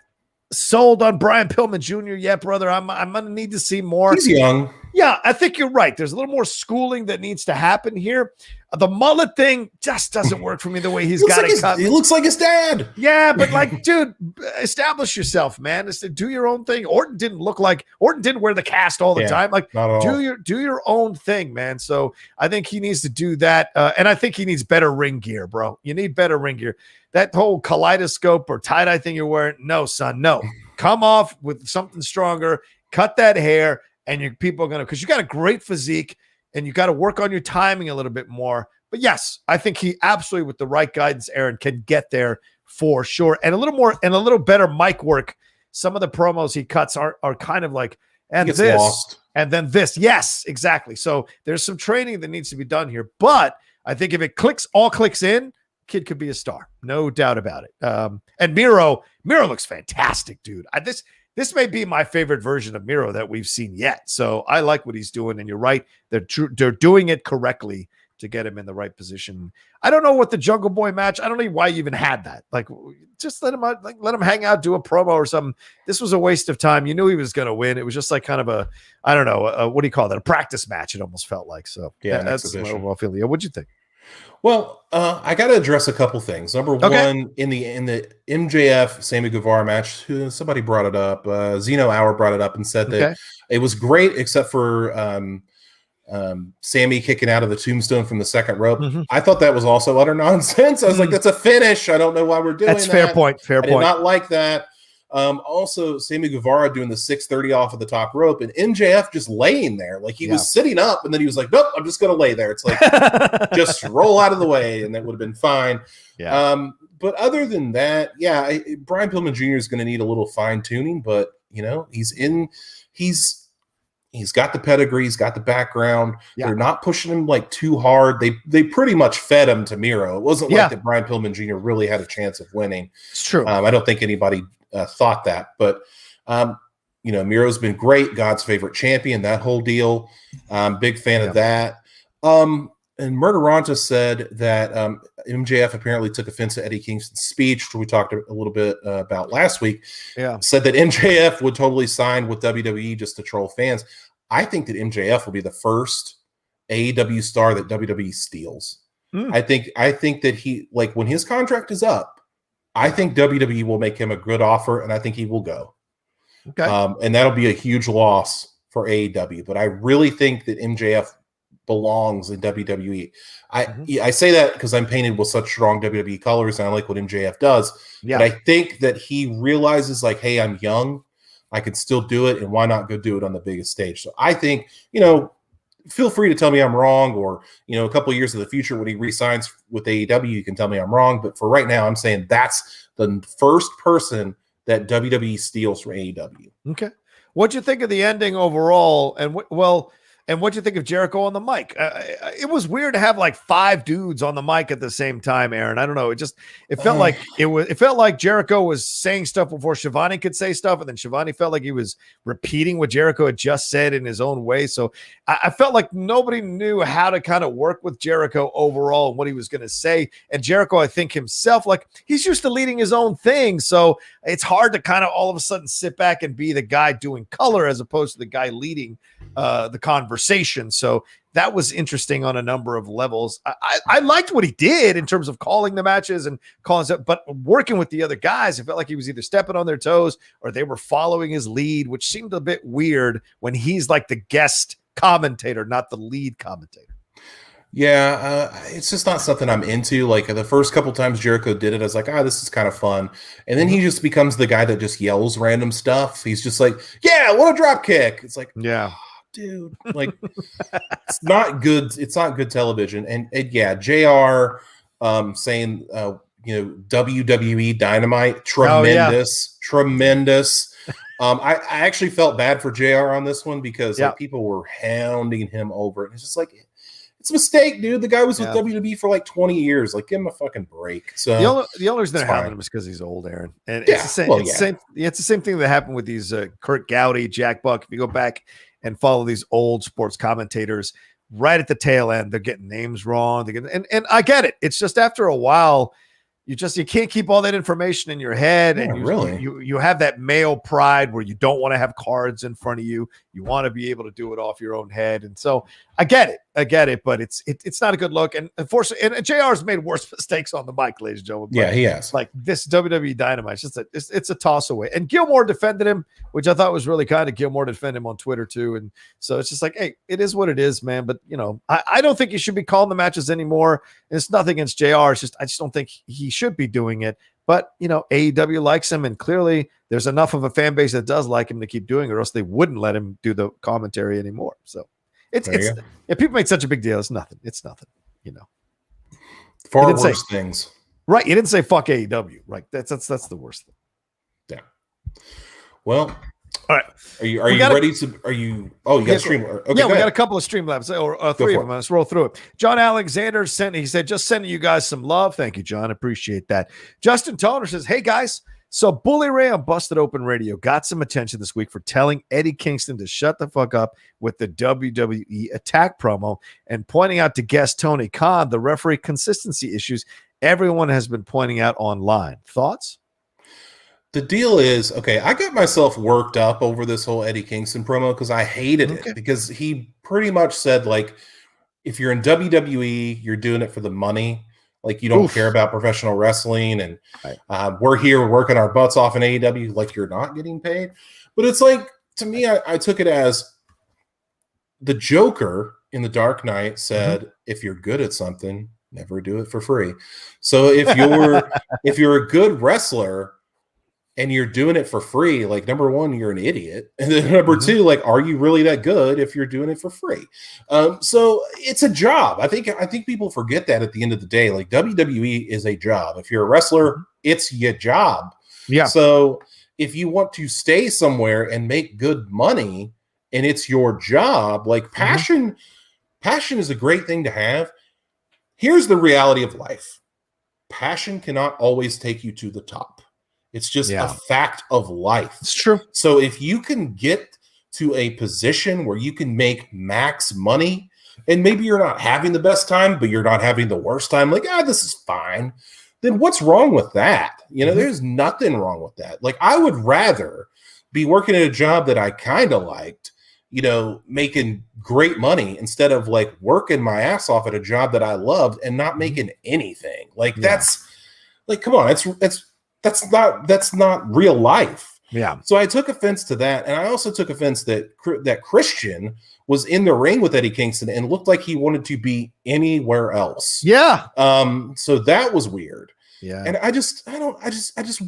sold on Brian Pillman Jr. yet, brother. I'm going to need to see more. He's young. Yeah, I think you're right. There's a little more schooling that needs to happen here. The mullet thing just doesn't work for me the way he's got it cut. He looks like his dad. Yeah, but dude, establish yourself, man. Do your own thing. Orton didn't wear the cast all the time. Like, do your own thing, man. So I think he needs to do that. And I think he needs better ring gear, bro. You need better ring gear. That whole kaleidoscope or tie-dye thing you're wearing, no, son, no. Come off with something stronger. Cut that hair. And people are going to, because you got a great physique and you got to work on your timing a little bit more. But yes, I think he absolutely, with the right guidance, Aaron, can get there for sure. And a little better mic work. Some of the promos he cuts are kind of like, and this, lost. And then this. Yes, exactly. So there's some training that needs to be done here. But I think if it all clicks in, kid could be a star. No doubt about it. And Miro looks fantastic, dude. This may be my favorite version of Miro that we've seen yet. So I like what he's doing. And you're right. They're doing it correctly to get him in the right position. I don't know what the Jungle Boy match. I don't know why you even had that. Like, just let him hang out, do a promo or something. This was a waste of time. You knew he was going to win. It was just like kind of what do you call that? A practice match. It almost felt like. So yeah, that's my overall feeling. What'd you think? Well, I got to address a couple things. Number one, in the MJF Sammy Guevara match, somebody brought it up. Zeno Hour brought it up and said that it was great, except for Sammy kicking out of the tombstone from the second rope. Mm-hmm. I thought that was also utter nonsense. I was like, that's a finish. I don't know why we're doing that. That's fair point. I did not like that. Also, Sammy Guevara doing the 630 off of the top rope, and MJF just laying there. Like he was sitting up, and then he was like, nope, I'm just going to lay there. It's like, just roll out of the way, and that would have been fine. Yeah. But other than that, Brian Pillman Jr. is going to need a little fine tuning, but he's got the pedigree, he's got the background. Yeah. They're not pushing him like too hard. They pretty much fed him to Miro. It wasn't like that Brian Pillman Jr. really had a chance of winning. It's true. I don't think anybody thought that, but Miro's been great, God's favorite champion, that whole deal. Big fan of that. And Murderanta said that MJF apparently took offense to Eddie Kingston's speech, which we talked a little bit about last week. Yeah, said that MJF would totally sign with WWE just to troll fans. I think that MJF will be the first AEW star that WWE steals. I think that he, like, when his contract is up, I think WWE will make him a good offer, and I think he will go. Okay. And that'll be a huge loss for AEW. But I really think that MJF belongs in WWE. I say that because I'm painted with such strong WWE colors, and I like what MJF does. Yeah. But I think that he realizes, like, hey, I'm young. I can still do it, and why not go do it on the biggest stage? So I think, feel free to tell me I'm wrong, or, a couple of years in the future when he re-signs with AEW, you can tell me I'm wrong. But for right now, I'm saying that's the first person that WWE steals from AEW. Okay. What'd you think of the ending overall? And what'd you think of Jericho on the mic? It was weird to have like 5 dudes on the mic at the same time, Aaron. I don't know. It felt like it felt like Jericho was saying stuff before Shivani could say stuff, and then Shivani felt like he was repeating what Jericho had just said in his own way. So I felt like nobody knew how to kind of work with Jericho overall and what he was going to say. And Jericho, I think himself, like, he's used to leading his own thing, so it's hard to kind of all of a sudden sit back and be the guy doing color as opposed to the guy leading the conversation. So that was interesting on a number of levels. I liked what he did in terms of calling the matches and calling stuff, but working with the other guys, it felt like he was either stepping on their toes or they were following his lead, which seemed a bit weird when he's like the guest commentator, not the lead commentator. Yeah, it's just not something I'm into. Like, the first couple times Jericho did it, I was like, this is kind of fun. And then he just becomes the guy that just yells random stuff. He's just like, yeah, what a drop kick. It's like, yeah, dude, like, it's not good. It's not good television. And yeah, JR saying, WWE Dynamite, tremendous. I actually felt bad for JR on this one because like, people were hounding him over it. It's just like, it's a mistake, dude. The guy was with WWE for like 20 years. Like, give him a fucking break. So the only reason they're hounding him is because he's old, Aaron. And it's the same. It's the same thing that happened with these Kurt Gowdy, Jack Buck. If you go back and follow these old sports commentators, right at the tail end, they're getting names wrong. And I get it. It's just after a while, you can't keep all that information in your head, and you have that male pride where you don't want to have cards in front of you. You want to be able to do it off your own head, and so I get it, but it's not a good look. And unfortunately, and JR's made worse mistakes on the mic, ladies and gentlemen. Yeah, he has. Like this WWE Dynamite, it's a toss away. And Gilmore defended him, which I thought was really kind of Gilmore to defend him on Twitter too. And so it's just like, hey, it is what it is, man. But I don't think you should be calling the matches anymore. And it's nothing against JR. It's just I just don't think he should be doing it. But AEW likes him, and clearly there's enough of a fan base that does like him to keep doing it, or else they wouldn't let him do the commentary anymore. So people make such a big deal. It's nothing. Far worse things. Right. You didn't say fuck AEW. Right. That's the worst thing. Yeah. Well, all right. Are you ready to? Are you? Oh, you got Streamlabs. Okay, yeah, we got a couple of Streamlabs, or 3 of them. Let's roll through it. John Alexander he said, just sending you guys some love. Thank you, John. Appreciate that. Justin Toner says, hey guys. So Bully Ray on Busted Open Radio got some attention this week for telling Eddie Kingston to shut the fuck up with the WWE Attack promo and pointing out to guest Tony Khan the referee consistency issues everyone has been pointing out online. Thoughts? The deal is, okay, I got myself worked up over this whole Eddie Kingston promo because I hated it, because he pretty much said, like, if you're in WWE, you're doing it for the money. Like, you don't care about professional wrestling, and we're here, we're working our butts off in AEW, like you're not getting paid. But it's like, to me, I took it as the Joker in The Dark Knight said, if you're good at something, never do it for free. So if you're a good wrestler and you're doing it for free, like, number one, you're an idiot. And then number two, like, are you really that good if you're doing it for free? So it's a job. I think people forget that at the end of the day. Like, WWE is a job. If you're a wrestler, it's your job. Yeah. So if you want to stay somewhere and make good money and it's your job, like, passion is a great thing to have. Here's the reality of life. Passion cannot always take you to the top. It's just a fact of life. It's true. So if you can get to a position where you can make max money, and maybe you're not having the best time, but you're not having the worst time, like, this is fine, then what's wrong with that? There's nothing wrong with that. Like, I would rather be working at a job that I kind of liked, making great money, instead of like working my ass off at a job that I loved and not making anything. Like, that's like, come on, it's that's not real life. Yeah. So I took offense to that, and I also took offense that Christian was in the ring with Eddie Kingston and looked like he wanted to be anywhere else. Yeah. So that was weird. Yeah. And I just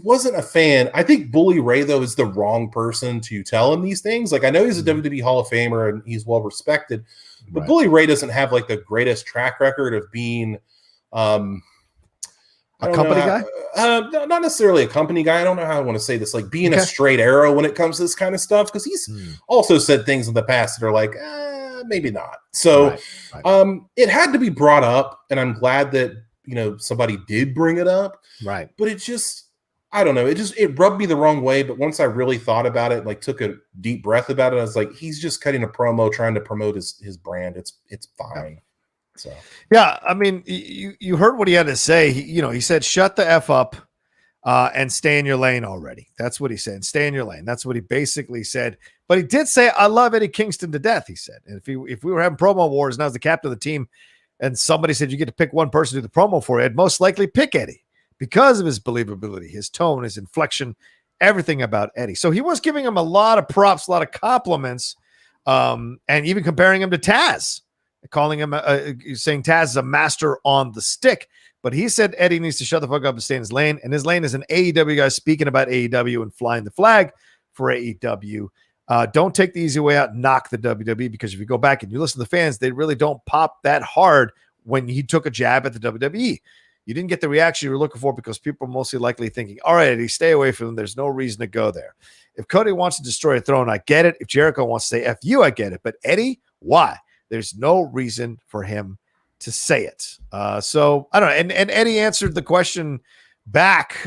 wasn't a fan. I think Bully Ray, though, is the wrong person to tell him these things. Like, I know he's a WWE Hall of Famer and he's well respected, but Bully Ray doesn't have like the greatest track record of being a company guy? Not necessarily a company guy. I don't know how I want to say this. Like being a straight arrow when it comes to this kind of stuff, because he's also said things in the past that are like, maybe not. So it had to be brought up, and I'm glad that somebody did bring it up. Right. But it just, I don't know. It rubbed me the wrong way. But once I really thought about it, like took a deep breath about it, I was like, he's just cutting a promo trying to promote his brand. It's fine. So yeah, I mean, you heard what he had to say. He said, "Shut the F up and stay in your lane already." That's what he said. Stay in your lane. That's what he basically said. But he did say, "I love Eddie Kingston to death." He said, and if we were having promo wars and I was the captain of the team, and somebody said you get to pick one person to do the promo for, I'd most likely pick Eddie because of his believability, his tone, his inflection, everything about Eddie. So he was giving him a lot of props, a lot of compliments, and even comparing him to Taz. Calling him, saying Taz is a master on the stick, but he said Eddie needs to shut the fuck up and stay in his lane. And his lane is an AEW guy speaking about AEW and flying the flag for AEW. Don't take the easy way out and knock the WWE, because if you go back and you listen to the fans, they really don't pop that hard when he took a jab at the WWE. You didn't get the reaction you were looking for because people are mostly likely thinking, all right, Eddie, stay away from him. There's no reason to go there. If Cody wants to destroy a throne, I get it. If Jericho wants to say F you, I get it. But Eddie, why? There's no reason for him to say it. So I don't know. And Eddie answered the question back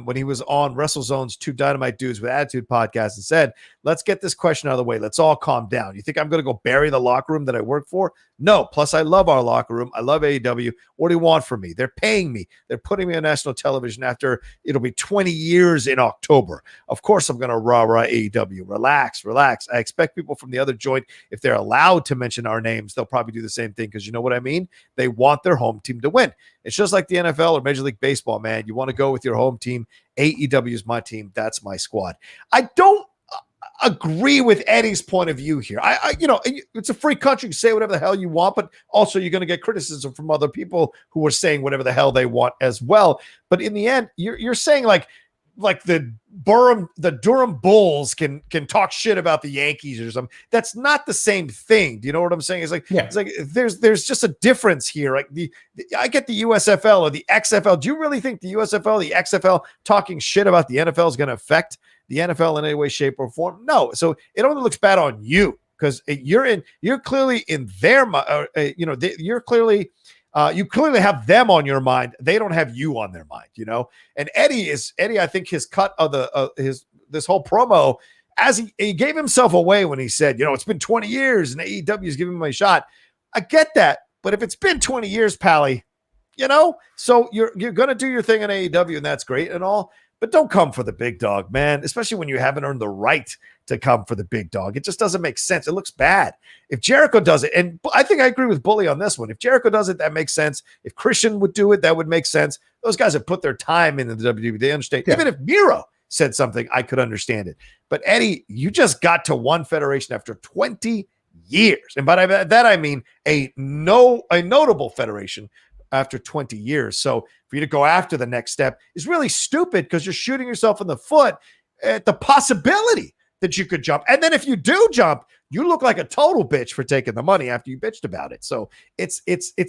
when he was on WrestleZone's Two Dynamite Dudes with Attitude podcast and said, let's get this question out of the way. Let's all calm down. You think I'm going to go bury the locker room that I work for? No. Plus, I love our locker room. I love AEW. What do you want from me? They're paying me. They're putting me on national television after it'll be 20 years in October. Of course, I'm going to rah AEW. Relax. I expect people from the other joint, if they're allowed to mention our names, they'll probably do the same thing, because you know what I mean? They want their home team to win. It's just like the NFL or Major League Baseball, man. You want to go with your home team. AEW is my team. That's my squad. I don't agree with Eddie's point of view here. It's a free country. You say whatever the hell you want, but also you're going to get criticism from other people who are saying whatever the hell they want as well. But in the end, you're saying like the Durham Bulls can talk shit about the Yankees or something. That's not the same thing. Do you know what I'm saying? It's like there's just a difference here. Like I get the USFL or the XFL. Do you really think the USFL, the XFL talking shit about the NFL is going to affect the NFL in any way, shape, or form? No. So it only looks bad on you because you're clearly in their you're clearly. You clearly have them on your mind. They don't have you on their mind, And Eddie, I think his cut of this whole promo, as he gave himself away when he said, it's been 20 years and AEW is giving him a shot. I get that, but if it's been 20 years, Pally, so you're going to do your thing on AEW, and that's great and all. But don't come for the big dog, man, especially when you haven't earned the right to come for the big dog. It just doesn't make sense. It looks bad. If Jericho does it, and I think I agree with Bully on this one. If Jericho does it, that makes sense. If Christian would do it, that would make sense. Those guys have put their time into the WWE. They understand. Yeah. Even if Miro said something, I could understand it. But Eddie, you just got to one federation after 20 years. And by that, I mean a notable federation after 20 years. So for you to go after the next step is really stupid, because you're shooting yourself in the foot at the possibility that you could jump. And then if you do jump, you look like a total bitch for taking the money after you bitched about it. So it's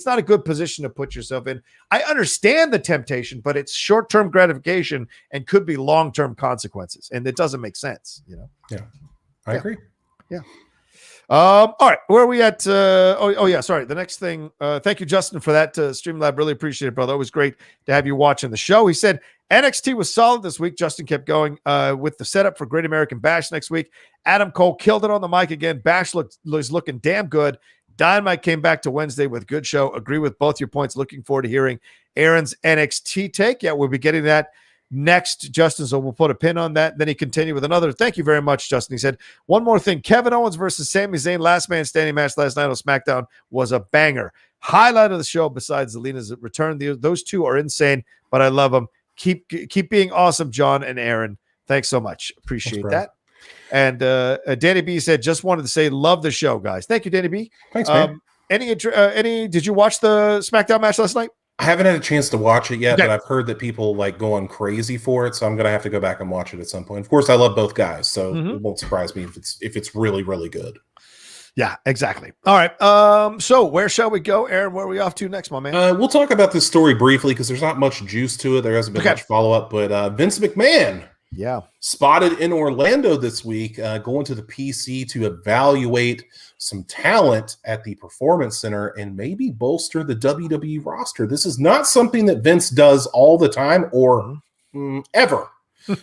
not a good position to put yourself in. I understand the temptation, but it's short-term gratification and could be long-term consequences. And it doesn't make sense, Yeah, I agree. Yeah. All right, where are we at? Yeah, sorry. The next thing, thank you, Justin, for that. Streamlab, really appreciate it, brother. Always great to have you watching the show. He said NXT was solid this week. Justin kept going with the setup for Great American Bash next week. Adam Cole killed it on the mic again. Bash was looking damn good. Dynamite came back to Wednesday with good show. Agree with both your points. Looking forward to hearing Aaron's NXT take. Yeah, we'll be getting that next, Justin, so we'll put a pin on that. Then he continued with another. Thank you very much, Justin. He said, one more thing. Kevin Owens versus Sami Zayn last man standing match last night on SmackDown was a banger. Highlight of the show besides Zelina's return. Those two are insane, but I love them. Keep being awesome, John and Aaron. Thanks so much. Appreciate that. And Danny B said, just wanted to say, love the show, guys. Thank you, Danny B. Thanks, man. Did you watch the SmackDown match last night? I haven't had a chance to watch it yet, but I've heard that people like going crazy for it, so I'm gonna have to go back and watch it at some point. Of course, I love both guys, so it won't surprise me if it's really, really good. Yeah, exactly. All right. So where shall we go, Aaron? Where are we off to next, my man? We'll talk about this story briefly because there's not much juice to it. There hasn't been much follow up, but Vince McMahon, spotted in Orlando this week, going to the PC to evaluate some talent at the Performance Center and maybe bolster the WWE roster. This is not something that Vince does all the time or ever.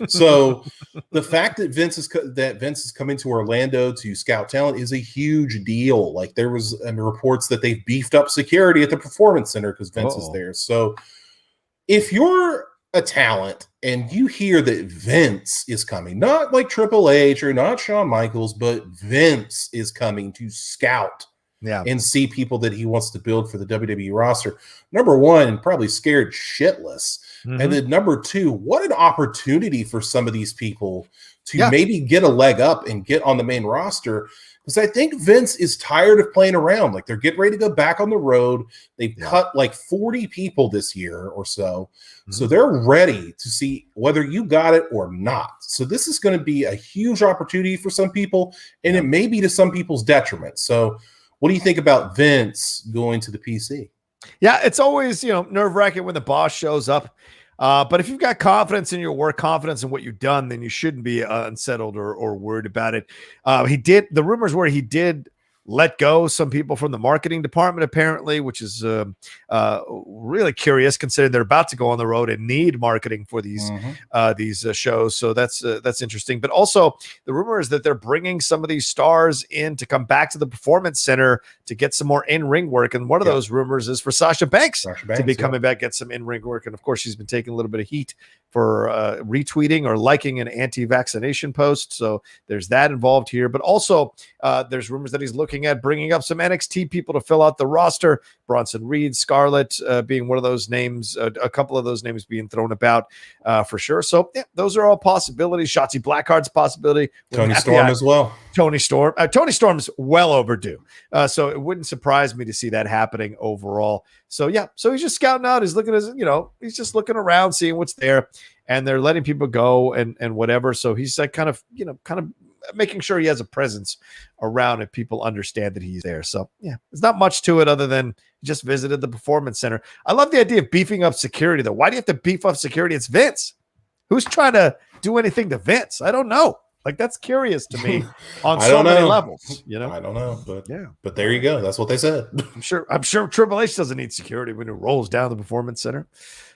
So the fact that Vince is coming to Orlando to scout talent is a huge deal. Like there was reports that they've beefed up security at the Performance Center because Vince is there. So if you're a talent and you hear that Vince is coming, not like Triple H or not Shawn Michaels, but Vince is coming to scout and see people that he wants to build for the WWE roster, number one, probably scared shitless. And then number two, what an opportunity for some of these people to maybe get a leg up and get on the main roster. Because I think Vince is tired of playing around. Like they're getting ready to go back on the road. They've cut like 40 people this year or so. So they're ready to see whether you got it or not. So this is going to be a huge opportunity for some people, and it may be to some people's detriment. So what do you think about Vince going to the PC? Yeah, it's always, nerve-wracking when the boss shows up. But if you've got confidence in your work, confidence in what you've done, then you shouldn't be unsettled or worried about it. The rumors were he did let go some people from the marketing department, apparently, which is really curious considering they're about to go on the road and need marketing for these shows. So that's interesting. But also the rumor is that they're bringing some of these stars in to come back to the Performance Center to get some more in-ring work. And one of those rumors is for Sasha Banks to be coming back, get some in-ring work. And of course, she's been taking a little bit of heat for retweeting or liking an anti-vaccination post. So there's that involved here. But also there's rumors that he's looking at bringing up some NXT people to fill out the roster. Bronson Reed, Scarlett being one of those names, a couple of those names being thrown about for sure. So those are all possibilities. Shotzi Blackheart's a possibility. Tony Storm as well. Tony Storm's well overdue. So it wouldn't surprise me to see that happening overall. So so he's just scouting out. He's looking he's just looking around, seeing what's there, and they're letting people go and whatever. So he's like kind of making sure he has a presence around and people understand that he's there. So there's not much to it other than he just visited the Performance Center. I love the idea of beefing up security though. Why do you have to beef up security? It's Vince. Who's trying to do anything to Vince? I don't know. Like that's curious to me on so many levels, I don't know, but there you go. That's what they said. I'm sure Triple H doesn't need security when it rolls down the Performance Center.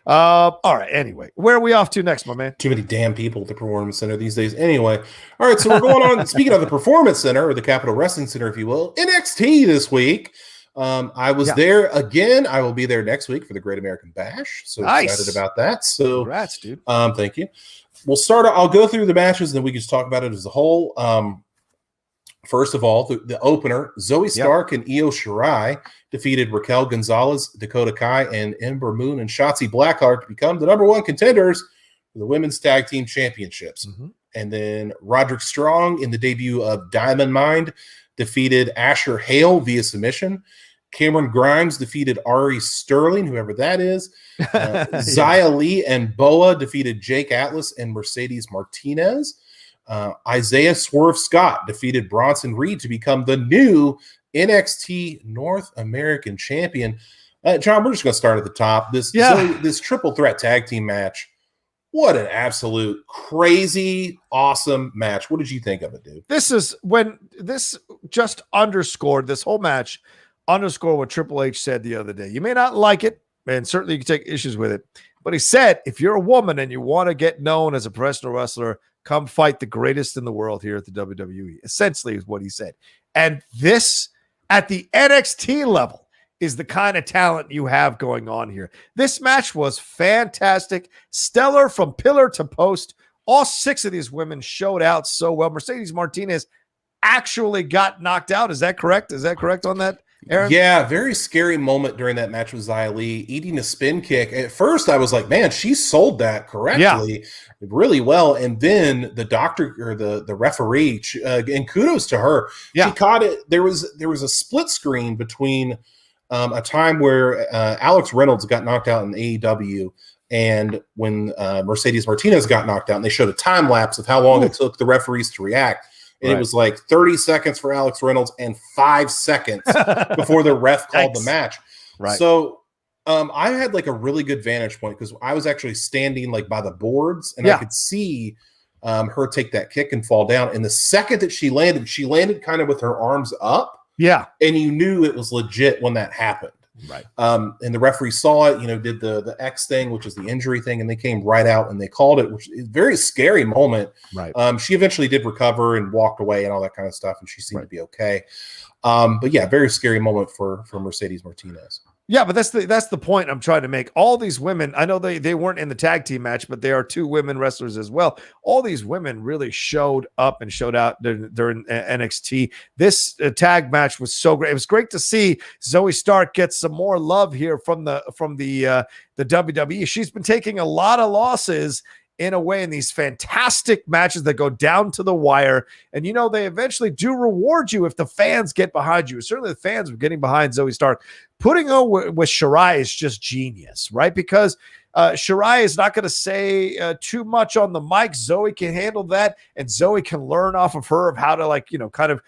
All right. Anyway, where are we off to next, my man? Too many damn people at the Performance Center these days. Anyway, all right. So we're going on. Speaking of the Performance Center, or the Capitol Wrestling Center, if you will, NXT this week. I was there again. I will be there next week for the Great American Bash. So excited about that. So congrats, dude. Thank you. We'll start. I'll go through the matches, and then we can just talk about it as a whole. First of all, the opener, Zoe Stark and Io Shirai defeated Raquel Gonzalez, Dakota Kai, and Ember Moon and Shotzi Blackheart to become the number one contenders for the Women's Tag Team Championships. And then Roderick Strong, in the debut of Diamond Mine, defeated Asher Hale via submission. Cameron Grimes defeated Ari Sterling, whoever that is. Xia Li and Boa defeated Jake Atlas and Mercedes Martinez. Isaiah Swerve Scott defeated Bronson Reed to become the new NXT North American Champion. John, we're just going to start at the top. This triple threat tag team match. What an absolute crazy, awesome match. What did you think of it, dude? This whole match underscore what Triple H said the other day. You may not like it, and certainly you can take issues with it, but he said, if you're a woman and you want to get known as a professional wrestler, come fight the greatest in the world here at the WWE. Essentially is what he said. And this, at the NXT level, is the kind of talent you have going on here. This match was fantastic, stellar from pillar to post. All 6 of these women showed out so well. Mercedes Martinez actually got knocked out. Is that correct? Is that correct on that? Aaron? Yeah, very scary moment during that match with Xia Li, eating a spin kick. At first, I was like, man, she sold that correctly, really well. And then the doctor or the referee, and kudos to her, she caught it. There was a split screen between a time where Alex Reynolds got knocked out in AEW and when Mercedes Martinez got knocked out, and they showed a time lapse of how long it took the referees to react. And it was like 30 seconds for Alex Reynolds and 5 seconds before the ref called the match. Right. So I had like a really good vantage point because I was actually standing like by the boards and I could see her take that kick and fall down. And the second that she landed kind of with her arms up. Yeah. And you knew it was legit when that happened. Right. And the referee saw it, did the X thing, which is the injury thing, and they came right out and they called it, which is a very scary moment. Right. She eventually did recover and walked away and all that kind of stuff, and she seemed to be okay. But yeah, very scary moment for Mercedes Martinez. Yeah, but that's the point I'm trying to make. All these women, I know they weren't in the tag team match, but they are 2 women wrestlers as well. All these women really showed up and showed out during NXT. This tag match was so great. It was great to see Zoe Stark get some more love here from the WWE. She's been taking a lot of losses in a way in these fantastic matches that go down to the wire. And, they eventually do reward you if the fans get behind you. Certainly the fans were getting behind Zoe Stark. Putting her with Shirai is just genius, right? Because Shirai is not going to say too much on the mic. Zoe can handle that, and Zoe can learn off of her of how to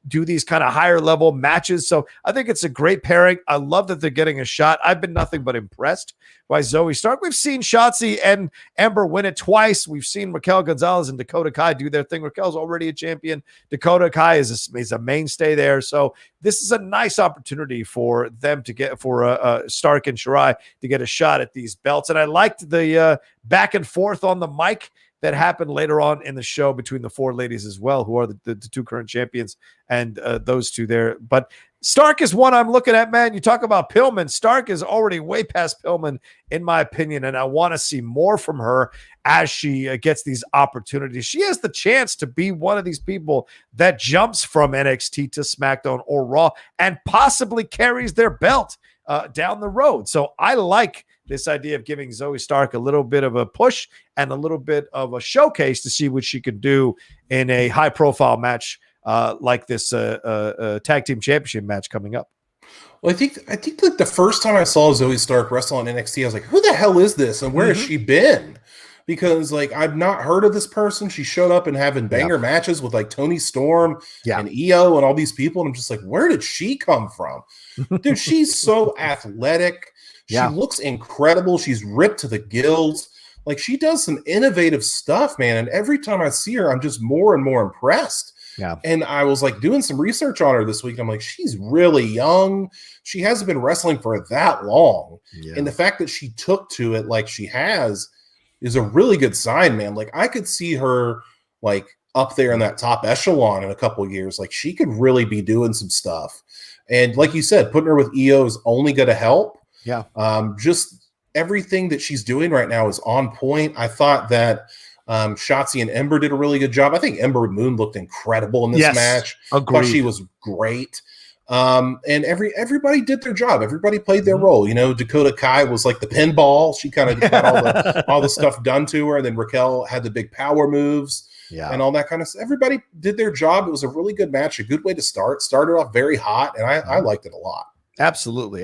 do these kind of higher level matches. So I think it's a great pairing. I love that they're getting a shot. I've been nothing but impressed by Zoe Stark. We've seen Shotzi and Ember win it twice. We've seen Raquel Gonzalez and Dakota Kai do their thing. Raquel's already a champion. Dakota Kai is a mainstay there. So this is a nice opportunity for them to get Stark and Shirai to get a shot at these belts. And I liked the back and forth on the mic that happened later on in the show between the 4 ladies as well, who are the 2 current champions, and those 2 there. But Stark is one I'm looking at, man. You talk about Pillman. Stark is already way past Pillman, in my opinion, and I want to see more from her as she gets these opportunities. She has the chance to be one of these people that jumps from NXT to SmackDown or Raw and possibly carries their belt down the road. So I like this idea of giving Zoe Stark a little bit of a push and a little bit of a showcase to see what she can do in a high-profile match like this tag team championship match coming up. Well, I think like the first time I saw Zoe Stark wrestle on NXT, I was like, who the hell is this? And where has she been? Because like, I've not heard of this person. She showed up and having banger matches with like Tony Storm and EO and all these people. And I'm just like, where did she come from? Dude, she's so athletic. She looks incredible. She's ripped to the gills. Like, she does some innovative stuff, man. And every time I see her, I'm just more and more impressed. Yeah. And I was like doing some research on her this week. I'm like, she's really young. She hasn't been wrestling for that long. Yeah. And the fact that she took to it like she has is a really good sign, man. Like, I could see her like up there in that top echelon in a couple of years. Like, she could really be doing some stuff. And like you said, putting her with EO is only going to help. Yeah. Just everything that she's doing right now is on point. I thought that Shotzi and Ember did a really good job. I think Ember Moon looked incredible in this match. Agreed. I thought she was great. And everybody did their job. Everybody played their role. Dakota Kai was like the pinball. She kind of got all the stuff done to her. And then Raquel had the big power moves and all that kind of stuff. Everybody did their job. It was a really good match, a good way to start. Started off very hot, and I liked it a lot. Absolutely.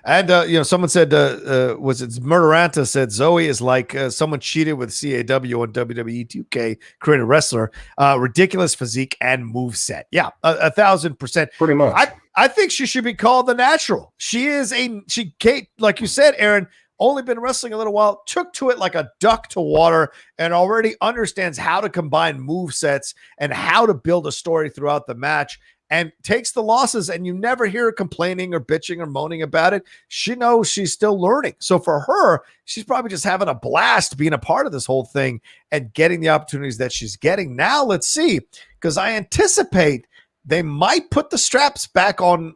And someone said, was it Murderanta said Zoe is like someone cheated with CAW on WWE 2K, created wrestler, ridiculous physique and moveset. Yeah, 1,000%. Pretty much. I think she should be called the natural. Like you said, Aaron, only been wrestling a little while, took to it like a duck to water, and already understands how to combine movesets and how to build a story throughout the match. And takes the losses, and you never hear her complaining or bitching or moaning about it. She knows she's still learning. So for her, she's probably just having a blast being a part of this whole thing and getting the opportunities that she's getting. Now let's see, because I anticipate they might put the straps back on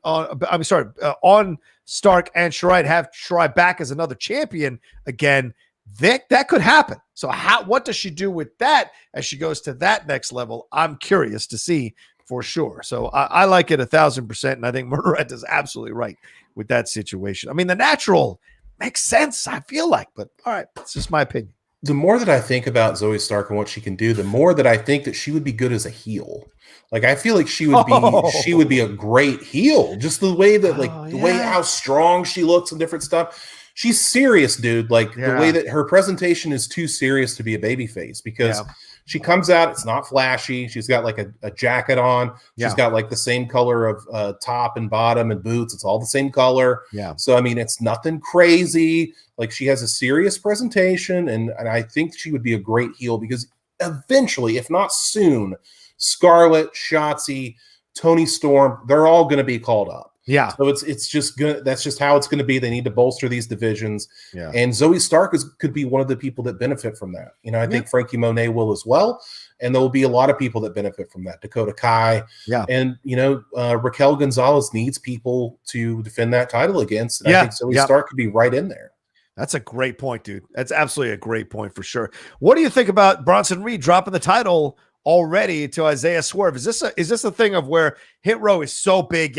Stark and Shirai, to have Shirai back as another champion again. That could happen. So what does she do with that as she goes to that next level? I'm curious to see. for sure. So I like it 1,000%. And I think Murderette is absolutely right with that situation. I mean, the natural makes sense, I feel like, but all right, it's just my opinion. The more that I think about Zoe Stark and what she can do, the more that I think that she would be good as a heel. Like, I feel like she would be a great heel. Just the way that, the way how strong she looks and different stuff. She's serious, dude. Like the way that her presentation is too serious to be a babyface, because she comes out, it's not flashy. She's got like a jacket on. She's got like the same color of top and bottom and boots. It's all the same color. Yeah. So, I mean, it's nothing crazy. Like, she has a serious presentation, and I think she would be a great heel, because eventually, if not soon, Scarlett, Shotzi, Toni Storm, they're all going to be called up. Yeah. So it's just good. That's just how it's going to be. They need to bolster these divisions. Yeah. And Zoe Stark could be one of the people that benefit from that. You know, I think Frankie Monet will as well. And there will be a lot of people that benefit from that. Dakota Kai. Yeah. And, you know, Raquel Gonzalez needs people to defend that title against. And I think Zoe Stark could be right in there. That's a great point, dude. That's absolutely a great point for sure. What do you think about Bronson Reed dropping the title already to Isaiah Swerve? Is this a thing of where Hit Row is so big,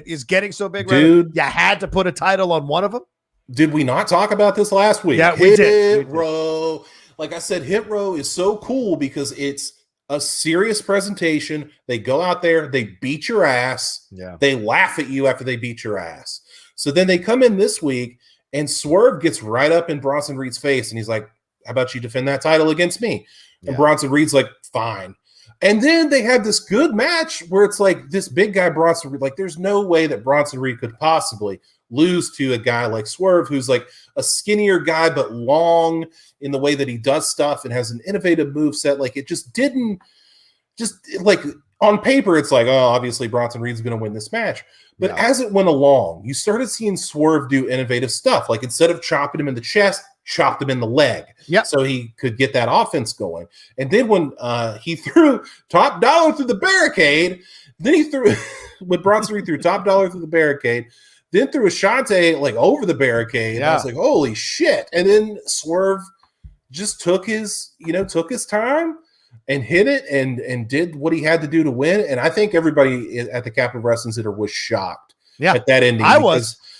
is getting so big, dude? Right? You had to put a title on one of them? Did we not talk about this last week? Yeah, we did. Hit Row. Like I said, Hit Row is so cool because it's a serious presentation. They go out there, they beat your ass. Yeah. They laugh at you after they beat your ass. So then they come in this week, and Swerve gets right up in Bronson Reed's face, and he's like, how about you defend that title against me? And Bronson Reed's like, fine. And then they had this good match where it's like this big guy, Bronson Reed, like there's no way that Bronson Reed could possibly lose to a guy like Swerve, who's like a skinnier guy, but long in the way that he does stuff and has an innovative move set. Like, it just didn't, like on paper, it's like, oh, obviously Bronson Reed's going to win this match. But as it went along, you started seeing Swerve do innovative stuff. Like, instead of chopping him in the chest, chopped him in the leg. So he could get that offense going. And then when he threw Top Dollar through the barricade, then he threw, when Bronson Reed threw Top Dollar through the barricade, then threw Ashante like over the barricade. I was like, holy shit. And then Swerve just took his time and hit it and did what he had to do to win. And I think everybody at the Capitol Wrestling Center was shocked at that ending.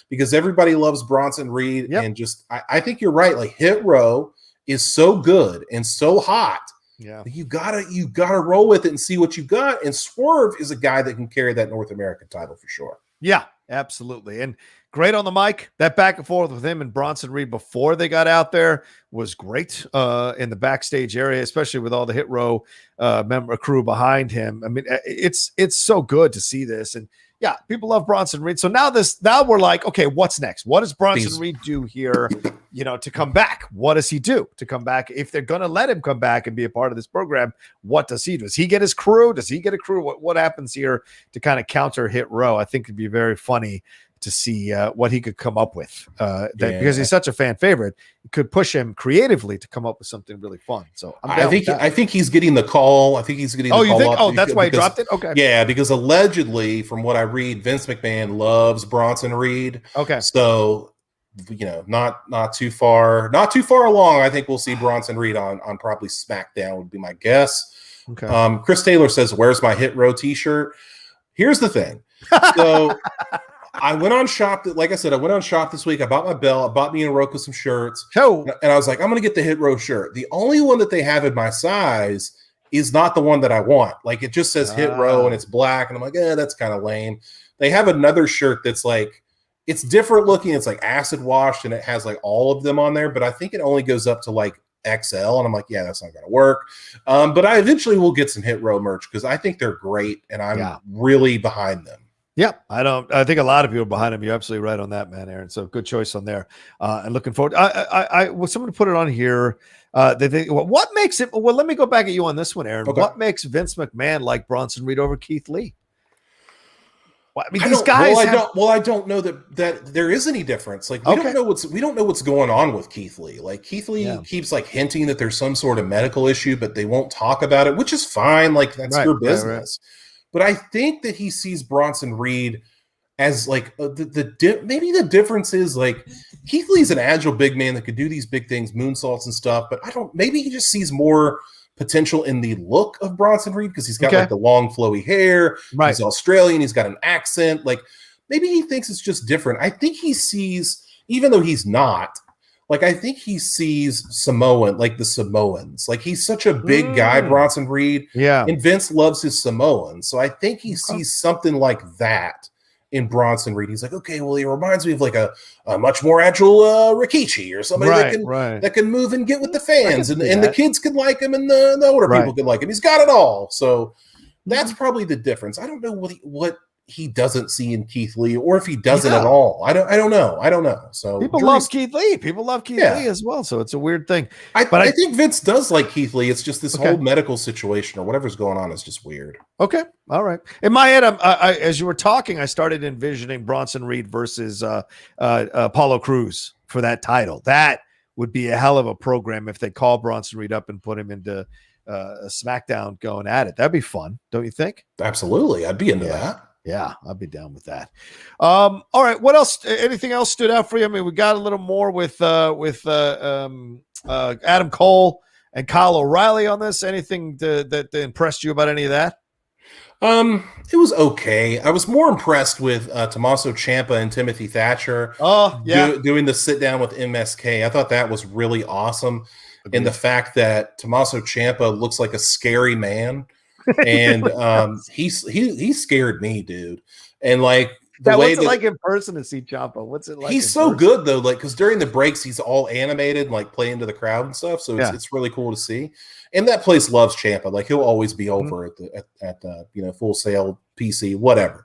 Because everybody loves Bronson Reed. And just, I think you're right. Like, Hit Row is so good and so hot. Yeah. You gotta roll with it and see what you got. And Swerve is a guy that can carry that North American title for sure. Yeah, absolutely. And great on the mic. That back and forth with him and Bronson Reed before they got out there was great in the backstage area, especially with all the Hit Row member crew behind him. I mean, it's so good to see this. And yeah, people love Bronson Reed. So now we're like, okay, what's next? What does Bronson Reed do here, to come back? What does he do to come back? If they're going to let him come back and be a part of this program, what does he do? Does he get his crew? Does he get a crew? What happens here to kind of counter Hit Row? I think it'd be very funny to see what he could come up with because he's such a fan favorite. It could push him creatively to come up with something really fun. So I think he's getting the call. I think he's getting the call. You think? Oh, that's why he dropped it? Okay. Yeah, because allegedly, from what I read, Vince McMahon loves Bronson Reed. Okay. So, not too far along. I think we'll see Bronson Reed on probably SmackDown would be my guess. Okay. Chris Taylor says, "Where's my Hit Row t-shirt?" Here's the thing. So I went on shop. Like I said, I went on shop this week. I bought my belt. I bought me and Rocha some shirts. And I was like, I'm going to get the Hit Row shirt. The only one that they have in my size is not the one that I want. Like, it just says Hit Row and it's black. And I'm like, that's kind of lame. They have another shirt that's like, it's different looking. It's like acid washed and it has like all of them on there. But I think it only goes up to like XL. And I'm like, that's not going to work. But I eventually will get some Hit Row merch because I think they're great. And I'm really behind them. Yeah, I think a lot of people are behind him. You're absolutely right on that, man, Aaron. So good choice on there. And looking forward. I was someone put it on here. What makes it? Well, let me go back at you on this one, Aaron. Okay. What makes Vince McMahon like Bronson Reed over Keith Lee? Well, I mean, these guys. I don't know that there is any difference. Like, we don't know what's going on with Keith Lee. Like, Keith Lee keeps like hinting that there's some sort of medical issue, but they won't talk about it, which is fine. Like, that's your business. Right. But I think that he sees Bronson Reed as like maybe the difference is like Keith Lee's an agile big man that could do these big things, moonsaults and stuff. But maybe he just sees more potential in the look of Bronson Reed because he's got like the long flowy hair. Right. He's Australian. He's got an accent. Like maybe he thinks it's just different. I think he sees, even though he's not, like I think he sees Samoan, like the Samoans. Like he's such a big guy, Bronson Reed. Yeah. And Vince loves his Samoans. So I think he sees something like that in Bronson Reed. He's like, okay, well, he reminds me of like a much more agile Rikichi or somebody that can move and get with the fans, and the kids can like him, and the older people can like him. He's got it all. So that's probably the difference. I don't know what he doesn't see in Keith Lee, or if he doesn't at all. I don't know. So people love Keith Lee. People love Keith Lee as well. So it's a weird thing. I think Vince does like Keith Lee. It's just this whole medical situation or whatever's going on is just weird. Okay. All right. In my head, I as you were talking, I started envisioning Bronson Reed versus Apollo Crews for that title. That would be a hell of a program if they call Bronson Reed up and put him into a SmackDown going at it. That'd be fun, don't you think? Absolutely. I'd be into that. Yeah, I'd be down with that. All right. What else? Anything else stood out for you? I mean, we got a little more with Adam Cole and Kyle O'Reilly on this. Anything that impressed you about any of that? It was okay. I was more impressed with Tommaso Ciampa and Timothy Thatcher. Oh, yeah, doing the sit down with MSK. I thought that was really awesome. Agreed. And the fact that Tommaso Ciampa looks like a scary man. And he scared me, dude. And like the way what's it like in person to see Ciampa? What's it like? He's so good though, like because during the breaks he's all animated and like playing to the crowd and stuff. So it's really cool to see. And that place loves Ciampa. Like he'll always be over at the Full Sail PC, whatever.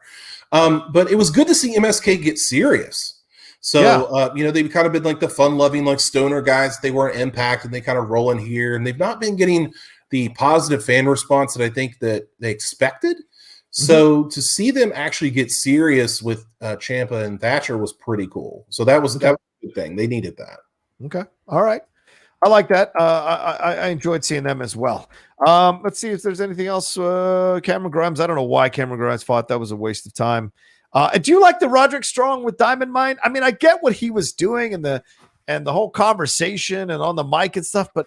But it was good to see MSK get serious. So they've kind of been like the fun-loving, like stoner guys. They weren't Impact, and they kind of roll in here, and they've not been getting the positive fan response that I think that they expected. So to see them actually get serious with Ciampa and Thatcher was pretty cool. So that was a good thing. They needed that. Okay. All right. I like that. I enjoyed seeing them as well. Let's see if there's anything else. Cameron Grimes. I don't know why Cameron Grimes thought that was a waste of time. Do you like the Roderick Strong with Diamond Mine? I mean, I get what he was doing and the whole conversation and on the mic and stuff, but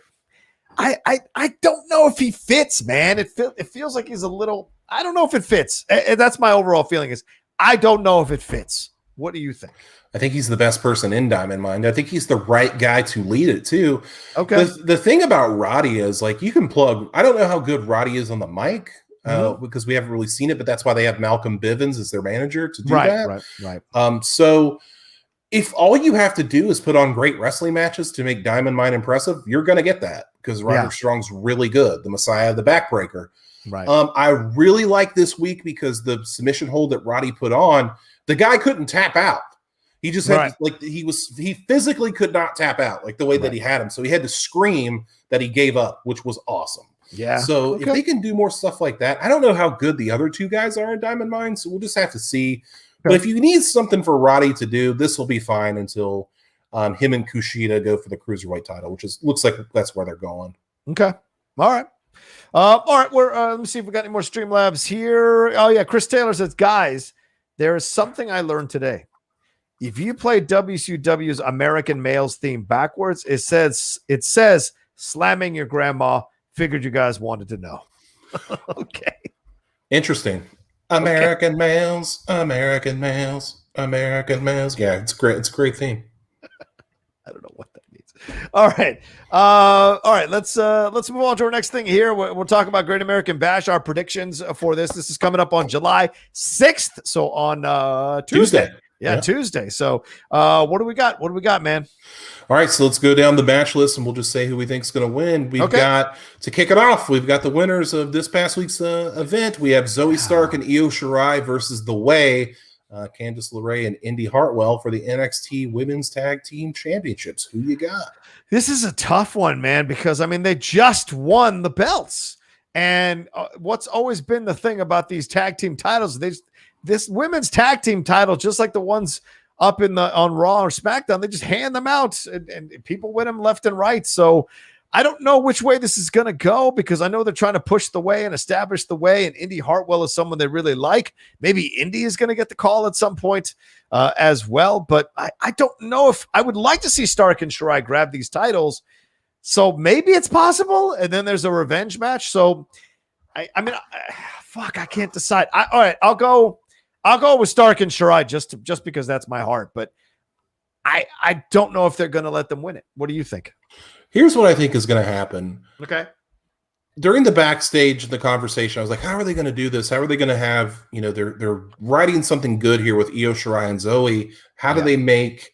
I don't know if he fits, man. It feels like he's a little. I don't know if it fits. That's my overall feeling. Is I don't know if it fits. What do you think? I think he's the best person in Diamond Mine. I think he's the right guy to lead it too. Okay. The thing about Roddy is like you can plug. I don't know how good Roddy is on the mic because we haven't really seen it, but that's why they have Malcolm Bivens as their manager to do that. Right. So if all you have to do is put on great wrestling matches to make Diamond Mine impressive, you're going to get that because Roderick Strong's really good. The Messiah, the Backbreaker. Right. I really like this week because the submission hold that Roddy put on, the guy couldn't tap out. He just had he physically could not tap out like the way that he had him. So he had to scream that he gave up, which was awesome. Yeah. So if they can do more stuff like that, I don't know how good the other two guys are in Diamond Mine, so we'll just have to see. But if you need something for Roddy to do, this will be fine until him and Kushida go for the Cruiserweight title, which looks like that's where they're going. Okay. All right. We're let me see if we got any more Streamlabs here. Oh yeah, Chris Taylor says, guys, there is something I learned today. If you play WCW's American Males theme backwards, it says slamming your grandma. Figured you guys wanted to know. Okay. Interesting. American Males, American Males, American Males. Yeah, it's great. It's a great theme. I don't know what that means. All right. Let's move on to our next thing here. We'll talk about Great American Bash. Our predictions for this. This is coming up on July 6th. So on Tuesday. Yeah, Tuesday. So what do we got? What do we got, man? All right, so let's go down the match list and we'll just say who we think is going to win. We've got, to kick it off, we've got the winners of this past week's event. We have Zoe Stark and Io Shirai versus The Way, Candice LeRae and Indy Hartwell for the NXT Women's Tag Team Championships. Who you got? This is a tough one, man, because, I mean, they just won the belts. And what's always been the thing about these tag team titles, this women's tag team title, just like the ones up on Raw or SmackDown, they just hand them out and people win them left and right. So I don't know which way this is going to go because I know they're trying to push The Way and establish The Way, and Indy Hartwell is someone they really like. Maybe Indy is going to get the call at some point as well, but I don't know if I would like to see Stark and Shirai grab these titles So maybe it's possible. And then there's a revenge match. So I mean, fuck, I can't decide. All right, I'll go with Stark and Shirai just because that's my heart. But I don't know if they're going to let them win it. What do you think? Here's what I think is going to happen. Okay. During the backstage, the conversation, I was like, how are they going to do this? How are they going to have, they're writing something good here with Io Shirai and Zoe. How do they make,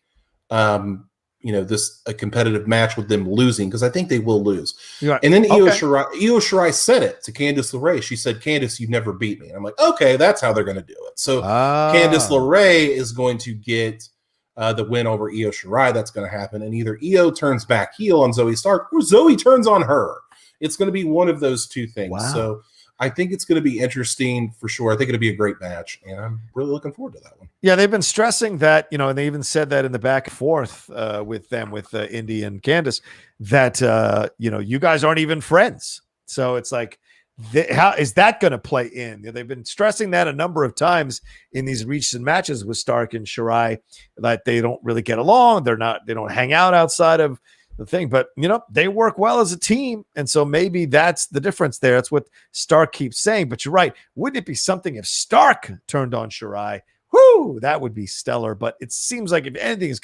this a competitive match with them losing? Because I think they will lose. Right. And then Io Shirai said it to Candice LeRae. She said, Candice, you've never beat me. And I'm like, okay, that's how they're going to do it. So Candice LeRae is going to get the win over Io Shirai. That's going to happen. And either Io turns back heel on Zoe Stark or Zoe turns on her. It's going to be one of those two things. Wow. So I think it's going to be interesting for sure. I think it'll be a great match, and I'm really looking forward to that one. Yeah, they've been stressing that, and they even said that in the back and forth with Indy and Candice, that, you guys aren't even friends. So it's like, how is that going to play in? They've been stressing that a number of times in these recent matches with Stark and Shirai, that they don't really get along. They don't hang out outside of the thing, but they work well as a team, and so maybe that's the difference there. That's what Stark keeps saying. But you're right. Wouldn't it be something if Stark turned on Shirai? Whoo, that would be stellar. But it seems like if anyone's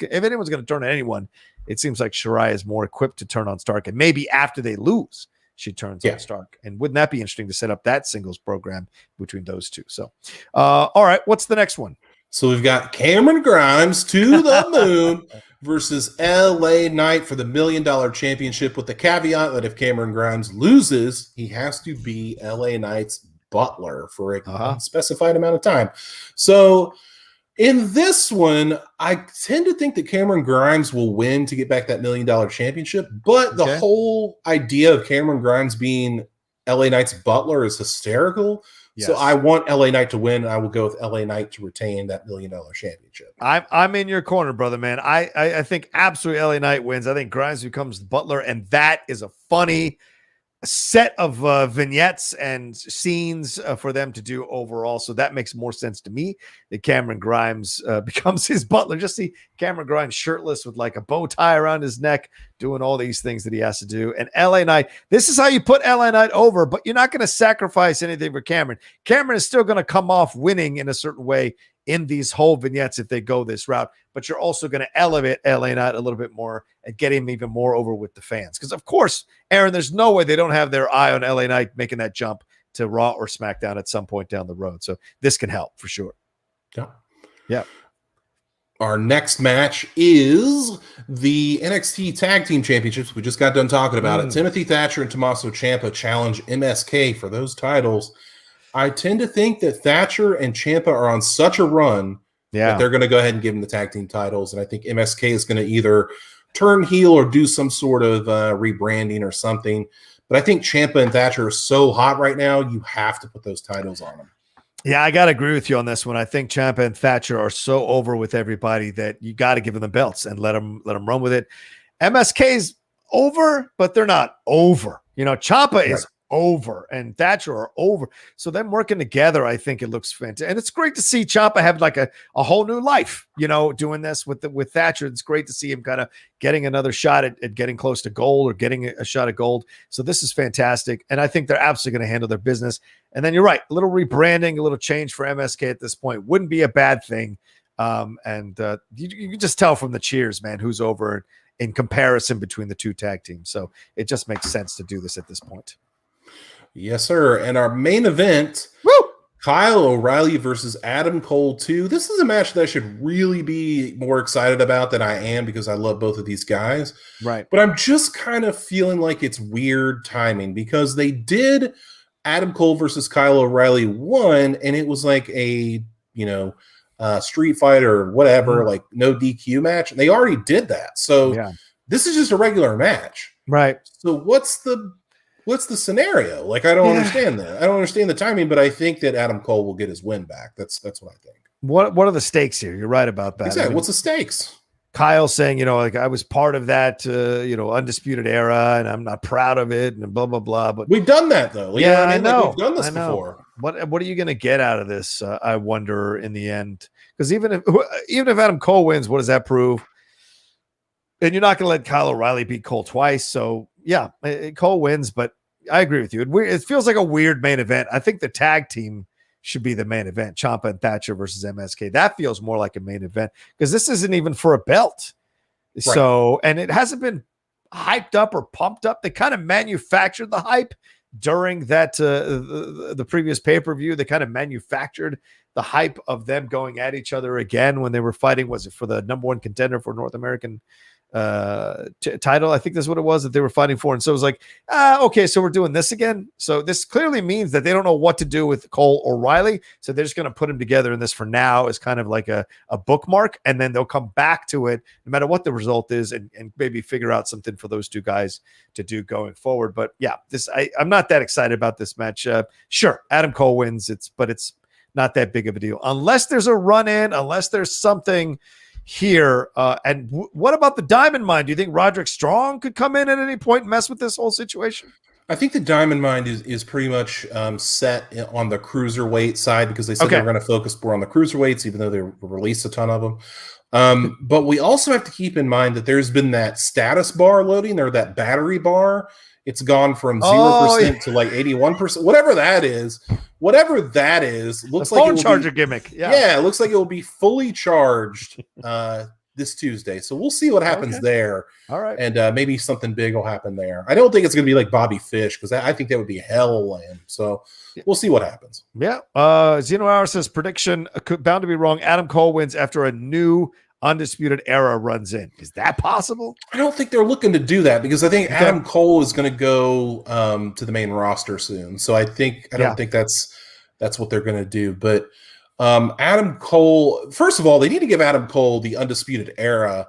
going to turn on anyone, it seems like Shirai is more equipped to turn on Stark, and maybe after they lose, she turns on Stark. And wouldn't that be interesting to set up that singles program between those two? So, all right, what's the next one? So we've got Cameron Grimes to the moon versus LA Knight for the $1 Million Championship, with the caveat that if Cameron Grimes loses, he has to be LA Knight's butler for a unspecified amount of time. So in this one, I tend to think that Cameron Grimes will win to get back that $1 Million Championship, but the whole idea of Cameron Grimes being LA Knight's butler is hysterical. Yes. So I want LA Knight to win. I will go with LA Knight to retain that $1 Million Championship. I'm in your corner, brother, man. I think absolutely LA Knight wins. I think Grimes becomes the butler, and that is a funny set of vignettes and scenes for them to do overall. So that makes more sense to me that Cameron Grimes becomes his butler. Just see Cameron Grimes shirtless with like a bow tie around his neck, doing all these things that he has to do. And LA Knight, this is how you put LA Knight over, but you're not going to sacrifice anything for Cameron. Cameron is still going to come off winning in a certain way in these whole vignettes if they go this route, but you're also going to elevate LA Knight a little bit more and get him even more over with the fans. Because of course, Aaron, there's no way they don't have their eye on LA Knight making that jump to Raw or SmackDown at some point down the road. So this can help for sure. Yeah. Our next match is the NXT Tag Team Championships. We just got done talking about it. Timothy Thatcher and Tommaso Ciampa challenge MSK for those titles. I tend to think that Thatcher and Ciampa are on such a run that they're going to go ahead and give them the tag team titles. And I think MSK is going to either turn heel or do some sort of rebranding or something. But I think Ciampa and Thatcher are so hot right now, you have to put those titles on them. Yeah, I got to agree with you on this one. I think Ciampa and Thatcher are so over with everybody that you got to give them the belts and let them run with it. MSK's over, but they're not over. Ciampa is over and Thatcher are over. So them working together, I think it looks fantastic. And it's great to see Ciampa have like a whole new life, doing this with Thatcher. It's great to see him kind of getting another shot at getting close to gold or getting a shot at gold. So this is fantastic. And I think they're absolutely going to handle their business. And then you're right, a little rebranding, a little change for MSK at this point wouldn't be a bad thing. You can just tell from the cheers, man, who's over in comparison between the two tag teams. So it just makes sense to do this at this point. Yes, sir. And our main event, Kyle O'Reilly versus Adam Cole 2. This is a match that I should really be more excited about than I am because I love both of these guys. Right. But I'm just kind of feeling like it's weird timing because they did Adam Cole versus Kyle O'Reilly 1, and it was like a, street fight or whatever, like no DQ match. And they already did that. So this is just a regular match. Right. So what's the scenario? Like, I don't understand that. I don't understand the timing, but I think that Adam Cole will get his win back. That's what I think. What are the stakes here? You're right about that. Exactly. What's the stakes? Kyle saying, I was part of that, undisputed era, and I'm not proud of it, and blah, blah, blah. But we've done that, though. I know. Like, we've done this before. What are you going to get out of this? I wonder in the end, because even if Adam Cole wins, what does that prove? And you're not going to let Kyle O'Reilly beat Cole twice. So, yeah, Cole wins, but I agree with you. It feels like a weird main event. I think the tag team should be the main event. Ciampa and Thatcher versus MSK. That feels more like a main event because this isn't even for a belt. Right. So, and it hasn't been hyped up or pumped up. They kind of manufactured the hype during that the previous pay-per-view. They kind of manufactured the hype of them going at each other again when they were fighting. Was it for the number one contender for North American title? I think that's what it was that they were fighting for. And so it was like, okay, so we're doing this again. So this clearly means that they don't know what to do with Cole or Riley. So they're just going to put them together in this for now as kind of like a bookmark. And then they'll come back to it no matter what the result is and maybe figure out something for those two guys to do going forward. But yeah, I'm not that excited about this match. Sure, Adam Cole wins. But it's not that big of a deal unless there's a run in, unless there's something here. And what about the Diamond Mine? Do you think Roderick Strong could come in at any point and mess with this whole situation? I think the Diamond Mine is pretty much set on the cruiserweight side because they said they were going to focus more on the cruiserweights, even though they released a ton of them. But we also have to keep in mind that there's been that status bar loading or that battery bar. It's gone from 0% to like 81%, whatever that is. Whatever that is, looks like phone charger gimmick. Yeah, it looks like it will be fully charged this Tuesday. So we'll see what happens there. All right, and maybe something big will happen there. I don't think it's going to be like Bobby Fish because I think that would be hell land. So we'll see what happens. Yeah. Zeno Hour says prediction bound to be wrong. Adam Cole wins after a new Undisputed Era runs in. Is that possible? I don't think they're looking to do that because I think Adam Cole is going to go to the main roster soon. So I don't think that's what they're going to do. But Adam Cole, first of all, they need to give Adam Cole the Undisputed Era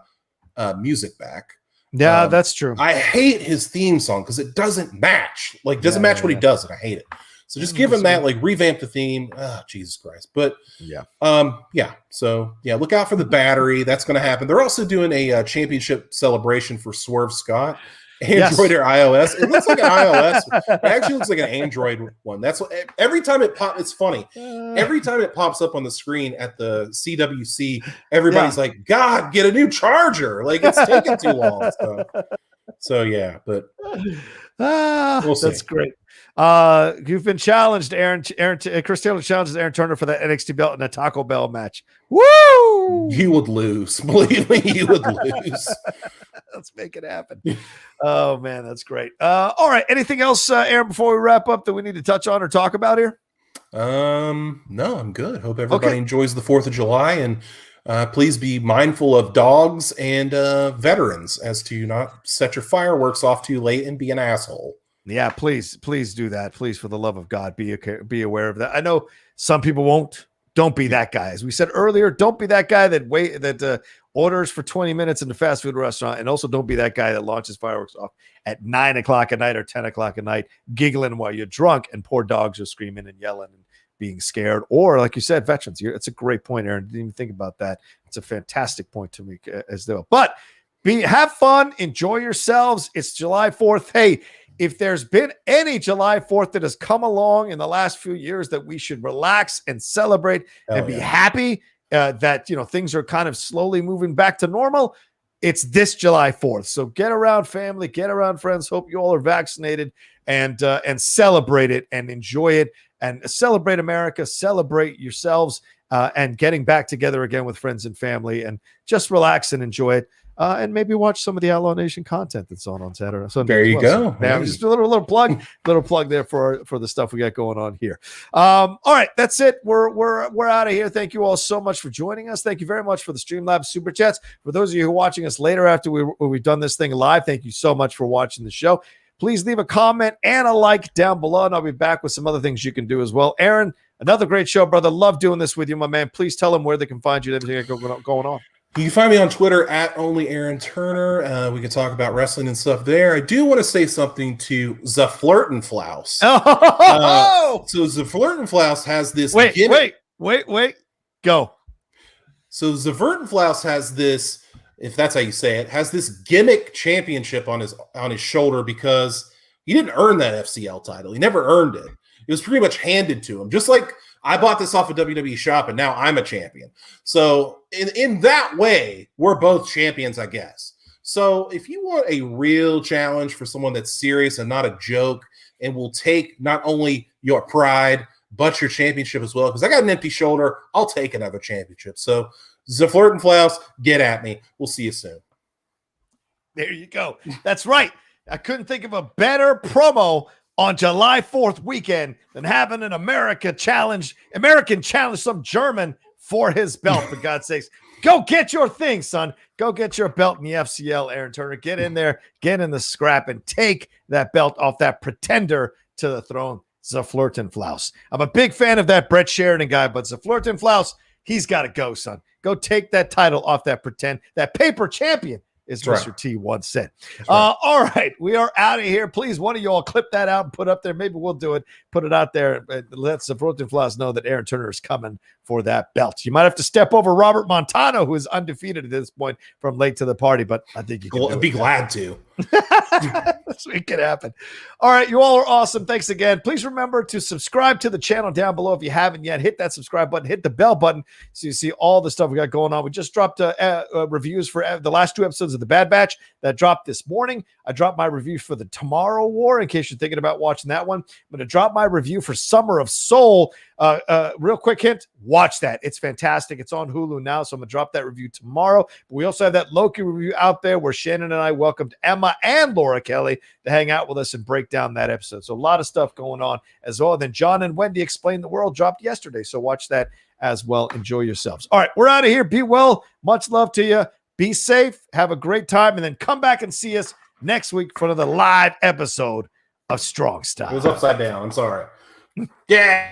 music back. Yeah, that's true. I hate his theme song because it doesn't match. Like, doesn't match what he does, and I hate it. So just give him that, like revamp the theme. Oh, Jesus Christ. But So look out for the battery. That's going to happen. They're also doing a championship celebration for Swerve Scott. Android or iOS. It looks like an iOS. It actually looks like an Android one. That's what every time it pops, it's funny. Every time it pops up on the screen at the CWC, everybody's like, God, get a new charger. Like it's taking too long. So yeah, but we'll see. That's great. You've been challenged, Aaron. Chris Taylor challenges Aaron Turner for that NXT belt in a Taco Bell match. Woo! You would lose. Believe me, you would lose. Let's make it happen. Oh man, that's great. All right. Anything else, Aaron, before we wrap up that we need to touch on or talk about here? No, I'm good. Hope everybody enjoys the 4th of July and please be mindful of dogs and veterans as to not set your fireworks off too late and be an asshole. Yeah, please do that. Please, for the love of God, be aware of that. I know some people won't. Don't be that guy. As we said earlier, don't be that guy that orders for 20 minutes in the fast food restaurant, and also don't be that guy that launches fireworks off at 9 o'clock at night or 10 o'clock at night, giggling while you're drunk, and poor dogs are screaming and yelling and being scared. Or, like you said, veterans. It's a great point, Aaron. Didn't even think about that. It's a fantastic point to make as well. But have fun, enjoy yourselves. It's July 4th. Hey, if there's been any July 4th that has come along in the last few years that we should relax and celebrate and be happy that, things are kind of slowly moving back to normal, it's this July 4th. So get around family, get around friends. Hope you all are vaccinated and celebrate it and enjoy it and celebrate America, celebrate yourselves and getting back together again with friends and family and just relax and enjoy it. And maybe watch some of the Outlaw Nation content that's on Saturday. Sunday. There you go. Yeah, just a little plug there for the stuff we got going on here. All right, that's it. We're out of here. Thank you all so much for joining us. Thank you very much for the Streamlabs Super Chats. For those of you who are watching us later after we've done this thing live, thank you so much for watching the show. Please leave a comment and a like down below, and I'll be back with some other things you can do as well. Aaron, another great show, brother. Love doing this with you, my man. Please tell them where they can find you and everything going on. You can find me on Twitter at @OnlyAaronTurner. We can talk about wrestling and stuff there. I do want to say something to the Flirtenflaus. So the Flirtenflaus has this. Wait, go. So the Flirtenflaus has this, if that's how you say it, has this gimmick championship on his shoulder because he didn't earn that FCL title. He never earned it. It was pretty much handed to him, just like I bought this off of WWE Shop, and now I'm a champion. So in that way, we're both champions, I guess. So if you want a real challenge for someone that's serious and not a joke and will take not only your pride, but your championship as well, because I got an empty shoulder, I'll take another championship. So Zaflirt and Flaus, get at me. We'll see you soon. There you go. That's right. I couldn't think of a better promo on July 4th weekend than having an American challenge some German for his belt, for God's sakes. Go get your thing, son. Go get your belt in the FCL, Aaron Turner. Get in there, get in the scrap, and take that belt off that pretender to the throne, Zaflirt and Flaus. I'm a big fan of that Brett Sheridan guy, but Zaflirt and Flaus, he's got to go, son. Go take that title off that that paper champion, as Mr. T once said. All right, we are out of here. Please, one of you all clip that out and put up there. Maybe we'll do it. Put it out there. Let Zaflirt and Flaus know that Aaron Turner is coming for that belt. You might have to step over Robert Montano, who is undefeated at this point from late to the party, but I think you can be glad to. It could happen. All right, you all are awesome. Thanks again. Please remember to subscribe to the channel down below if you haven't yet. Hit that subscribe button, hit the bell button so you see all the stuff we got going on. We just dropped reviews for the last 2 episodes of The Bad Batch that dropped this morning. I dropped my review for the Tomorrow War in case you're thinking about watching that one. I'm going to drop my review for Summer of Soul. Real quick hint, watch that. It's fantastic. It's on Hulu now, so I'm going to drop that review tomorrow. But we also have that Loki review out there where Shannon and I welcomed Emma and Laura Kelly to hang out with us and break down that episode. So a lot of stuff going on as well. And then John and Wendy Explain the World dropped yesterday, so watch that as well. Enjoy yourselves. All right, we're out of here. Be well. Much love to you. Be safe. Have a great time. And then come back and see us next week for another live episode of Strong Style. It was upside down. I'm sorry. Yeah.